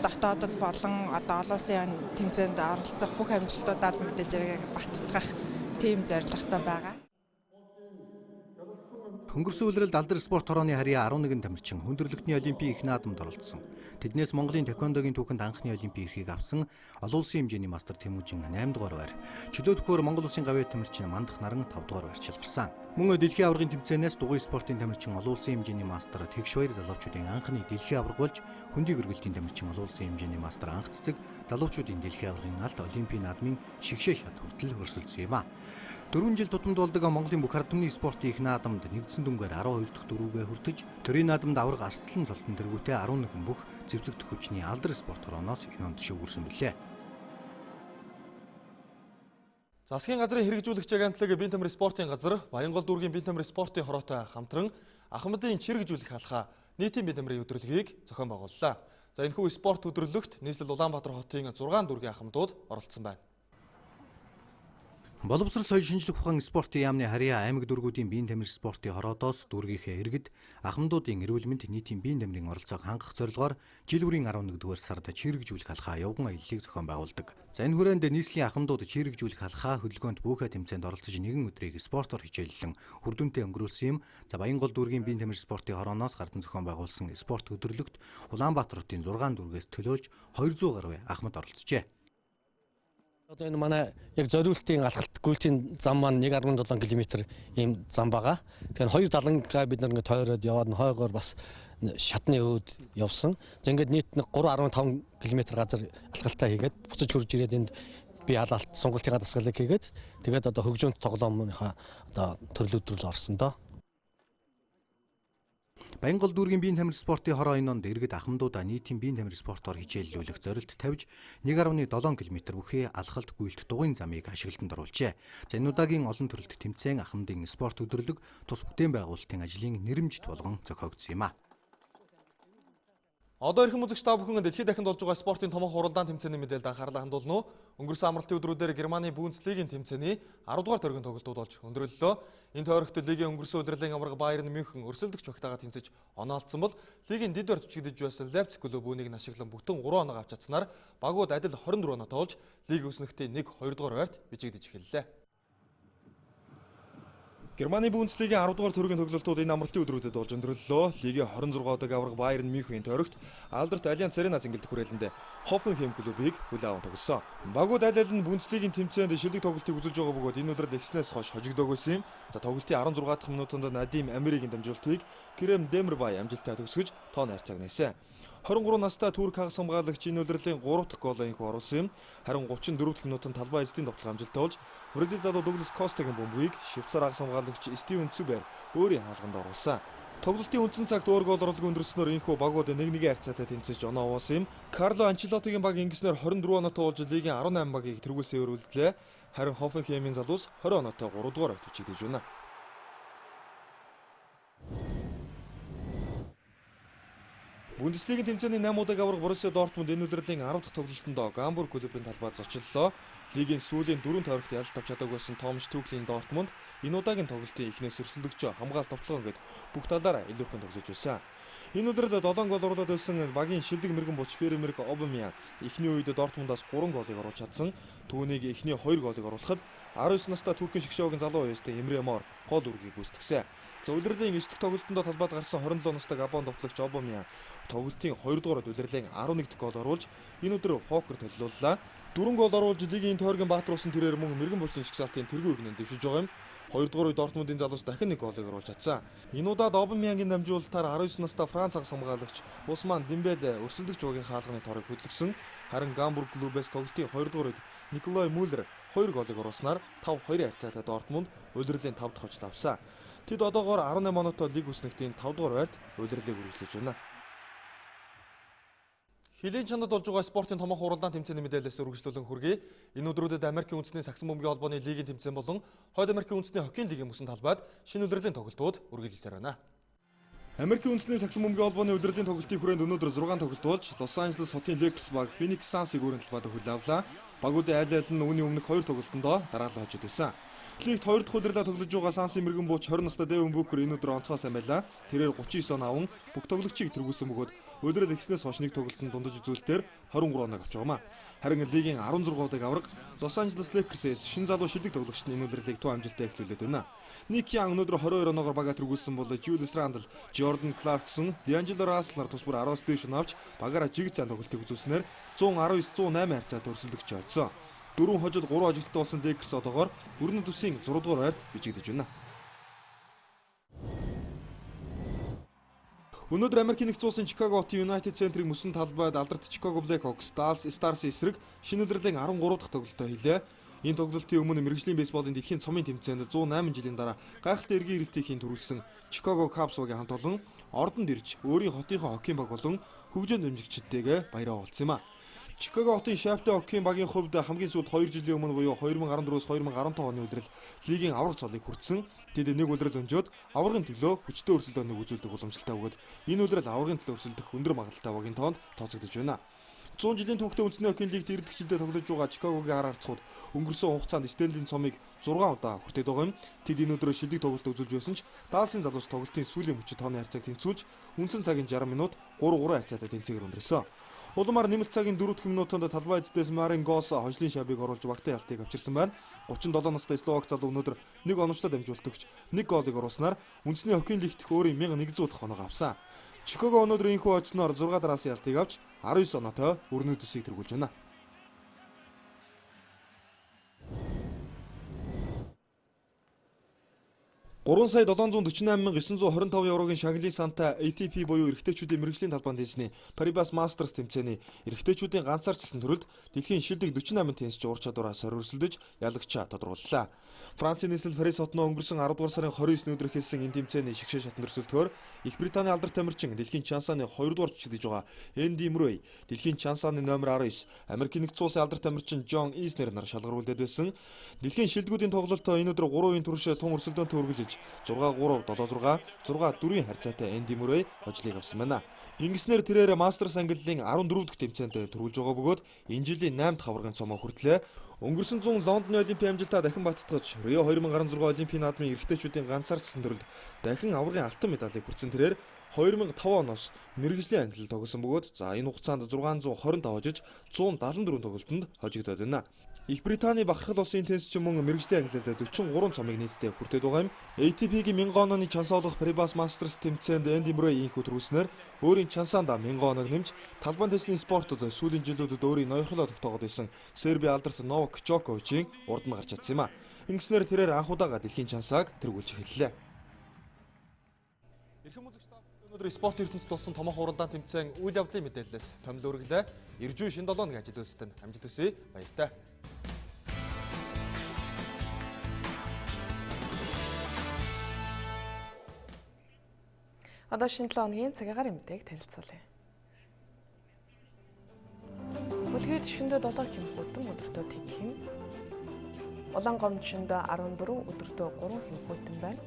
дотоодод болон одоо олон улсын тэмцээнд оролцох бүх амжилтуудаар мэдээж яг баттгах тийм зорилготой байгаа. Өнгөрсөн үеэрл алдар спорт хорооны харьяа 11 тамирчин хүндрэлтний олимпийн их наадамд оролцсон. Тэднээс Монголын таеквондогийн түүхэнд анхны олимпийн эрхийг авсан олон улсын хэмжээний мастер Тэмүүжин 8 дугаар байр. Чөлөөтгөөр Монгол улсын гавьяа тамирчин Мандах Наран 5 дугаар байрчил гарсан. Мөн дэлхийн аваргын тэмцээнээс дугуй спортын тамирчин олон улсын хэмжээний мастер Тэгш баяр залуучуудын анхны дэлхийн аварга болж хөндий гэргэлтийн тамирчин олон улсын хэмжээний мастер анх цэцэг залуучуудын дэлхийн аваргын алт олимпийн наадмын шигшээ шат хүртэл өрсөлдсөн юм а. 4 жил тутамд болдог Монголын бүх ард түмний спортын их наадамд нэгдсэн дүнгээр 12 дахь дөрвөөгөө хүртэж төрийн наадамд аварга арслан цолтон тэргүүтээ 11 бүх зэвсэгдэх хүчний алдар спорт хорооноос энэ онд шүүгэрсэн билээ. Засгийн газрын хэрэгжүүлэгч агентлаг Бие тамирын спортын газар Баянгол дүүргийн Бие тамирын спортын хороотой хамтран Ахмадын чирэгжүүлэх алхаа нийтийн бие тамирын өдрөлгийг зохион байгууллаа. За энэхүү спорт өдрөлөгт нийслэл Улаанбаатар хотын 6 дүүргийн ахмадууд оролцсон байна. Боловсрол соёл шинжлэх ухаан спортын яамны харьяа аймаг дүүргүүдийн биеийн тамир спортын хороодоос дүүргийнхээ иргэд ахмадуудын эрүүл мэнд нийтийн биеийн тамирын оролцоог хангах зорилгоор жил бүрийн 11-р сард чирэгжүүлэх халхаа явган аяллыг зохион байгуулдаг. За энэ хүрээнд нийслэлийн ахмадууд чирэгжүүлэх халхаа хөдөлгөөнд бүхэн тэмцээнд оролцож нэгэн өдрийг спортоор хичээллэн үр дүнтэй өнгөрүүлсэн юм. За Баянгол дүүргийн биеийн тамир спортын хорооноос гардан зохион байгуулсан спорт өдөрлөгт Улаанбаатар хотын 6 дүүргээс төлөөлж 200 гаруй ахмад оролцжээ. Одоо энэ манай яг зориултын алхалт гүйлтийн зам маань 1.7 км ийм зам байгаа. Тэгэхээр 2 далангаа бид нэг тойроод яваад хойгоор бас шатны өөд явсан. За ингээд нийт 3.5 км газар алхалтаа хийгээд буцаж хурж ирээд энд би халаалт сонголтын дасгалыг хийгээд тэгээд одоо хөгжөөнд тоглоомынхаа одоо төрлөдрөл орсон доо. Баянгол дүүргийн биеийн тамир спортын хороо ононд иргэд ахмадуудаа нийтийн биеийн тамир спортоор хичээллүүлэх зорилт тавьж 1.7 км бүхий алхалт гүйлт дугуйн замыг ашиглалтанд оруулжээ. За энэ удаагийн олон төрөлт тэмцээн ахмадын спорт өдөрлөг тус бүтээн байгуулалтын ажлын нэрэмжит болгон зохиогдсон юм а. Одоо эрхэм үзэгч та бүхэн дэлхийд дахинд болж байгаа спортын томоохон хуралдаан тэмцээний мэдээлэлд анхаарлаа хандуулна уу? Өнгөрсөн амралтын өдрүүдээр Германы Бундслигийн тэмцээний 10 дугаар тойргийн тоглолтууд болж өндөрлөлөө. Энэ тойрогт лигийн өнгөрсөн удирлын аварга Баерн Мюнхен өрсөлдөгч багтаага тэнцэж оноолцсон бол лигийн дэд барь түчигдэж байсан Лейпциг клуб үүнийг ашиглан бүтэн 3 оноо авч чадсанаар багууд адил 24 оноо тоолж лиг өснөхтийн 1-2 дугаар байрт бичигдэж эхэллээ. Германы Бундслигийн 10 дугаар төргийн тоглолтууд энэ амралтын өдрүүдэд болж өндөрлөлөө. Лигийн 26 дахь аварга Баерн Мюнхен тойрогт Алберт Альянс Арена зингэлдэх хүрээлэнд Хофенхайм клубыг хүлээн аван тогссон. Багууд аль аль нь Бундслигийн тэмцээнд шилдэг тоглолтыг үзүүлж байгаа бөгөөд энэ удирдал ихснээс хойш хожигдоогүй байсан юм. За тоглолтын 16 дахь минутанд Надим Америгийн дамжуултыг Крем Демирбай амжилттай төгсгөж тоон хайрцааг нээсэн. 23 настай турк хагас хамгаалагч энэ удирлын 3 дахь гоолоо инх оруулсан юм. Харин 34 дахь минутанд талбай эзэдийн тоглох амжилттай болж Бразил залуу Дуглас Костагийн бөмбөгийг Швейцар хагас хамгаалагч Стивен Цубер өөрийн хаалганд оруулсан. Тоглолтын үндсэн цагт өөр гол оруулалт өндөрснөөр инхүү багууд 1-1 харьцаатай тэнцэж оноо уусан юм. Карло Анчелотигийн баг ингэснээр 24 оноотой болж лигийн 18 багийг тэргүүлсээр өрүүлдлээ. Харин Хофенхаймын залуус 20 оноотой 3 дугаар төвчигдэж байна. Бундслигийн тэмцээний 8 удаа аварга Боруссия Дортмунд энэ удирлын 10 дахь тоглолтонд Гамбург клубын талбайд зочлолоо. Лигийн сүүлийн 4 тойрогт ялалт авч чадаагүй байсан Томш Тухлийн Дортмунд энэ удаагийн тоглолтын эхнээс өрсөлдөгч хамгаалалт тоглоом гээд бүх талаараа илүүхэн тоглож байсан. Энэ удирдал 7 гол оруулаад байсан багийн шилдэг мэрэгэн буч Фермерк Обамян эхний үед Дортмундаас 3 голыг оруулж чадсан. Түүнийг эхний 2 голыг оруулахад 19 настай туркийн шгшөөгийн залуу байстай Эмре Мор гол үргийг гүйцэтгсэн. За удирдлын 9 дахь тоглолтонд талбайд гарсан 27 настай Габон тоглогч Обамян тоглолтын 2 дугаар удирдлын 11 дахь гол оруулж энэ өдөр фокер төлөвлөлөө. 4 гол оруулж лигийн тойргийн Баатар усан тэрээр мөн мэрэгэн булсын шгсалтын тэргүй игнэн дэвшиж байгаа юм. 2 дугаар үед Дортмундын залуус дахин 1 голыг оруулж чадсан. Энэ удаад Обамянгийн дамжуулалтаар 19 настай Франц хагас хамгаалагч Усман Дембеле өрсөлдөгч багийн хаалганы торыг хөдөлгсөн. Харин Гамбург клубээс тоглолтын 2 дугаар үед Николай Мюллер 2 голыг оруулснаар 5-2 харьцаатай Дортмунд удирдлын 5 дахь очил авсан. Тэд одоогоор 18 оноотой лиг үснэгтийн 5 дугаар байрт удирдлыг үргэлжлүүлж байна. Хилийн чанад болж байгаа спортын томоохон хуралдаан тэмцээний мэдээлэлээс үргэлжлүүлэн хүргэе. Энэ өдрүүдэд Америкийн үндэсний сагсан бөмбөгийн холбооны лигийн тэмцээн болон Хойд Америкийн үндэсний хоккейн лигийн мөсөн талбайд шинэ удирдлагын тоглолтууд үргэлжилсээр байна. Америкийн үндэсний сагсан бөмбөгийн холбооны удирдлагын тоглолтын хүрээнд өнөөдөр 6 тоглолт болж Лос Анжелес хотын Lakers баг Phoenix Suns-ыг өөрийн талбайд хүлээн авлаа. Багуудын аль аль нь үүний өмнөх 2 тоглолтонд дараалал хожид байсан. Лигт 2 дахь удирлаа тоглож байгаа Сансын мэрэгэн бууч 20 настай Дэвин Бүүкер энэ өдөр онцгой сайн байлаа. Тэрээр 39 он аван бүх тоглогчийг тэргүүлсэн бөгөөд удирдал ихснээс хойш нэг тоглолтод дундаж үзүүлэлтээр 23 оноо авч байгаамаа. Харин лигийн 16 удаагийн аварга Лос Анжелес Lakers-ээс шин залуу шилдэг тоглогчид энэ удирлыг туу амжилттай эхлүүлээд байна. Ник Янг өнөөдөр 22 оноогоор багаа тэргүүлсэн бол Julius Randle, Jordan Clarkson, D'Angelo Russell нар тус бүр 10-аас дээш оноо авч багаараа жиг цаан тоглолтыг үзүүлснээр 119-108 харьцаа төрсөлдөгч ойцсон. 4 хожид 3 ажилттай болсон Lakers одоогоор өрнөд үсийн 6 дугаар байрт бичигдэж байна. Өнөөдөр Америкийн нэгдсэн улсын Чикаго хотын United Center-ийн мөсөн талбайд алдарт Chicago Blackhawks Dallas Stars-ийн эсрэг шинэ удирлын 13 дахь тоглолтоо хийлээ. Энэ тоглолтын өмнө мэргэжлийн бейсболын дэлхийн цомын тэмцээнд 108 жилийн дараа гайхалтай эргийн ирэлтийг төрүүлсэн Chicago Cubs багийн хамт олон ордонд ирж өөрийн хотынхоо хоккейн баг болон хөгжөөнд дэмжигчдтэйгээ баяраа уулзсан юм а. Чикаго хотын Шафтэ хоккейн багийн хувьд хамгийн сүүлд 2 жилийн өмнө буюу 2014-өөс 2015 оны үеэрл лигийн аврах цолыг хүртсэн. Тэд нэг удирдал өнжөөд аврагын төлөө хүчтэй өрсөлдөөнийг үзүүлдэг уламжлалтай бөгөөд энэ удирдал аврагын төлөө өрсөлдөх өндөр магадлалтай багийн тоонд тооцогдож байна. 100 жилийн түүхтэй үндэсний хоккейн лигт ирдэгчлэлдээ тоглож байгаа Чикагогийн ар арцгууд өнгөрсөн хугацаанд Стэнлийн цомыг 6 удаа хүртээд байгаа юм. Тэд энэ өдрөө шилдэг тоглолт үзүүлж байсан ч Далласын залуус тоглолтын сүүлийн мөчид тооны харьцааг тэнцвүүлж үндсэн цагийн 60 минут 3-3 харьцаатай тэнцээгээр өнгөрсөн. Улмаар нэмэлт цагийн 4 дахь минутанд талбай эцэс Марин Гос хожлын шабыг оруулж багтаа ялтыг авчирсан байна. 37 настай Словак залуу өнөөдөр нэг оновчтой дамжуултагч нэг голыг оруулснаар үндэсний хоккейн лигт өөрийн 1100 дахь оноогоо авсан. Чикаго өнөөдөр энэхүү очсноор 6 дараасан ялтыг авч 19 оноотой өрнөд төсийг тэргүүлж байна. Сая 748,925 еврогийн шагналын сантай ATP буюу эрэгтэйчүүдийн мэргэжлийн талбайд тэнцсэний Paribas Masters тэмцээний эрэгтэйчүүдийн ганцаарчсан төрөлд дэлхийн шилдэг 48 теннисч ур чадвараа сорилсолдож ялагчаа тодорхойллоо. Францын нийслэл Парис хотноо өнгөрсөн 10 дугаар сарын 29-ний өдөр эхэлсэн энэ тэмцээний шигшээ шатанд өрсөлдөхөөр Их Британий алдар тамирчин дэлхийн чансааны 2 дугаар чигдэж байгаа Энди Муррей, дэлхийн чансааны номер 19, Америкийн нэгдсэн улсын алдар тамирчин Джон Иснер нар шалгаруулдаг байсан. Дэлхийн шилдэгүүдийн тоглолтоо энэ өдөр 3 үеийн турш тун өрсөлдөөнтэй үргэлжлэж 6-3, 7-6, 6-4-ийн харьцаатай Энди Муррей хожлыг авсан байна. Ингэснээр тэрээр Мастерс ангиллын 14 дахь тэмцээнд төрүүлж байгаа бөгөөд энэ жилийн 8 дахь аваргын цомоо хүртлээ. Өнгөрсөн 100 Лондоны Олимпийн амжилтаа дахин баттгаж, Рио 2016 Олимпийн наадмын эрэгтэйчүүдийн ганцаарчсан төрөлд дахин аваргын алтан медалийг хүртсэн тэрээр 2005 оноос мэргэжлийн ангиллал тогсон бөгөөд энэ хугацаанд 625 хожиж 174 тоглолтод хожигдоод байна. Их Британий бахархал улсын теннисчин мөн мэргэжлийн ангиллалд 43 цомыг нийтдээ хүртээд байгаа юм. ATP-гийн 1000 онооны чансаа олгох Paribas Masters тэмцээнд Энди Муррей инхүү төрүүлснээр өөрийн чансаанда 1000 оног нэмж талбай теннисийн спортод сүүлийн жилүүдэд өөрийн ноёрхлоо тогтоогод байсан Серби алдарт Новак Джоковичийн урд нь гарч чадсан юм а. Ингэснээр тэрээр анх удаага дэлхийн чансааг тэргүүлж эхэллээ. Эрхэм үзэгч та өнөөдөр спорт ертөнцид болсон томоохон уралдаан тэмцээн үйл явдлын мэдээлэлээс томил үргэлээ. Иржүү шинэ 7 өдрийн ажил үйлсэнд амжилт хүсье. Баяртай. Одоо шинэ 7 өдрийн цагаагаар мэдээг танилцуулъя. Бүлгээд шөнөдөө 7 хэм хүйтэн өдөртөө 1 хэм. Улаан гомдшөндөө 14 өдөртөө 3 хэм хүйтэн байна.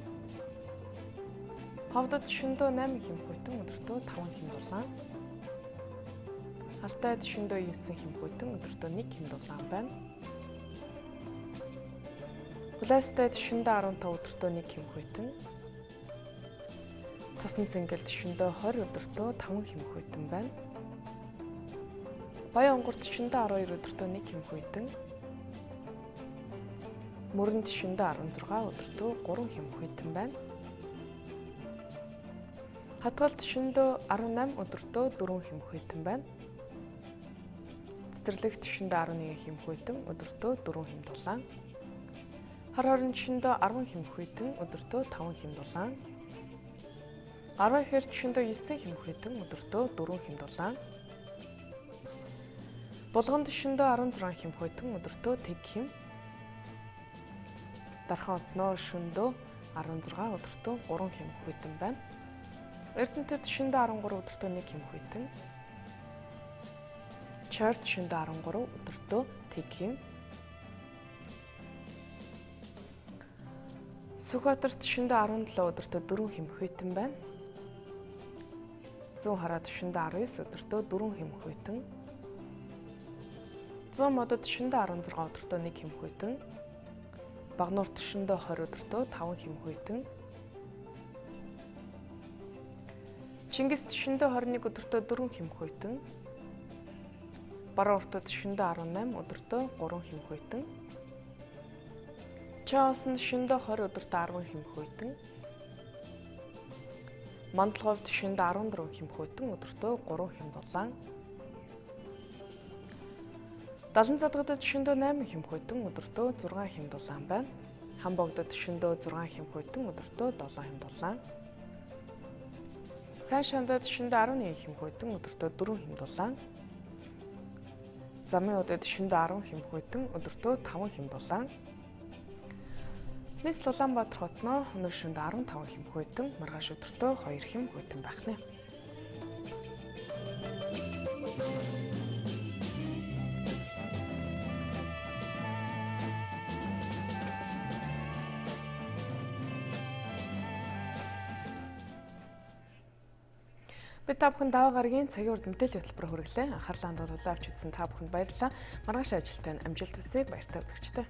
Ховдод шөнөдөө 8 хэм хүйтэн өдөртөө 5 хэм дулаан. Алтайд шөнөдөө 9 хэм хүйтэн өдөртөө 1 хэм дулаан байна. Улаастайд шөнөдөө 15 өдөртөө 1 хэм хүйтэн. Тосон цэнгэлд шөнөдөө 20 өдөртөө 5 хэм хүйтэн байна. Баянгурт шөнөдөө 12 өдөртөө 1 хэм хүйтэн. Мөрөнд шөнөдөө 16 өдөртөө 3 хэм хүйтэн байна. Хатгалд шөнөдөө 18 өдөртөө 4 хэм хүйтэн байна. Цэцэрлэгт шөнөдөө 11 хэм хүйтэн өдөртөө 4 хэм дулаан. Хар хорон шөнөдөө 10 хэм хүйтэн өдөртөө 5 хэм дулаан. Гараа ихээр шөнөдөө 9 хэм хүйтэн өдөртөө 4 хэм дулаан. Булганд шөнөдөө 16 хэм хүйтэн өдөртөө 1 хэм. Дархан отноо шөнөдөө 16 өдөртөө 3 хэм хүйтэн байна. Эрдэнэтэд шөнөдөө 13 өдөртөө 1 хэм хүйтэн. Чорт шөнөдөө 13 өдөртөө 1 хэм. Сүхбаатарт шөнөдөө 17 өдөртөө 4 хэм хүйтэн байна. Зүүн хараад шөнөдөө 19 өдөртөө 4 хэм хүйтэн. Зүүн модод шөнөдөө 16 өдөртөө 1 хэм хүйтэн. Багнуурт шөнөдөө 20 өдөртөө 5 хэм хүйтэн. Чингист шөнөдөө 21 өдөртөө 4 хэм хүйтэн. Баруун уртад шөнөдөө 18 өдөртөө 3 хэм хүйтэн. Чаоснд шөнөдөө 20 өдөртөө 10 хэм хүйтэн. Мандалговд шөнөдөө 14 хэм хүйтэн өдөртөө 3 хэм дулаан. Далан задгадад шөнөдөө 8 хэм хүйтэн өдөртөө 6 хэм дулаан байна. Хамбогдод шөнөдөө 6 хэм хүйтэн өдөртөө 7 хэм дулаан. Сайн шандад шөнөдөө 11 хэм хүйтэн өдөртөө 4 хэм дулаан. Замын удад шөнөдөө 10 хэм хүйтэн өдөртөө 5 хэм дулаан. Нийслэл Улаанбаатар хотноо өнөр шөнөдөө 15 хэм хүйтэн, маргааш өдөртөө 2 хэм хүйтэн байх нэ. Бид та бүхэн даваа гарагийн цагийн урд мэдээллийн хөтөлбөр хүргэлээ. Анхаарлаа хандуулаад авч үзсэн та бүхэнд баярлалаа. Маргааш ажилтаа амжилт хүсье. Баяртай үзэгчтэй.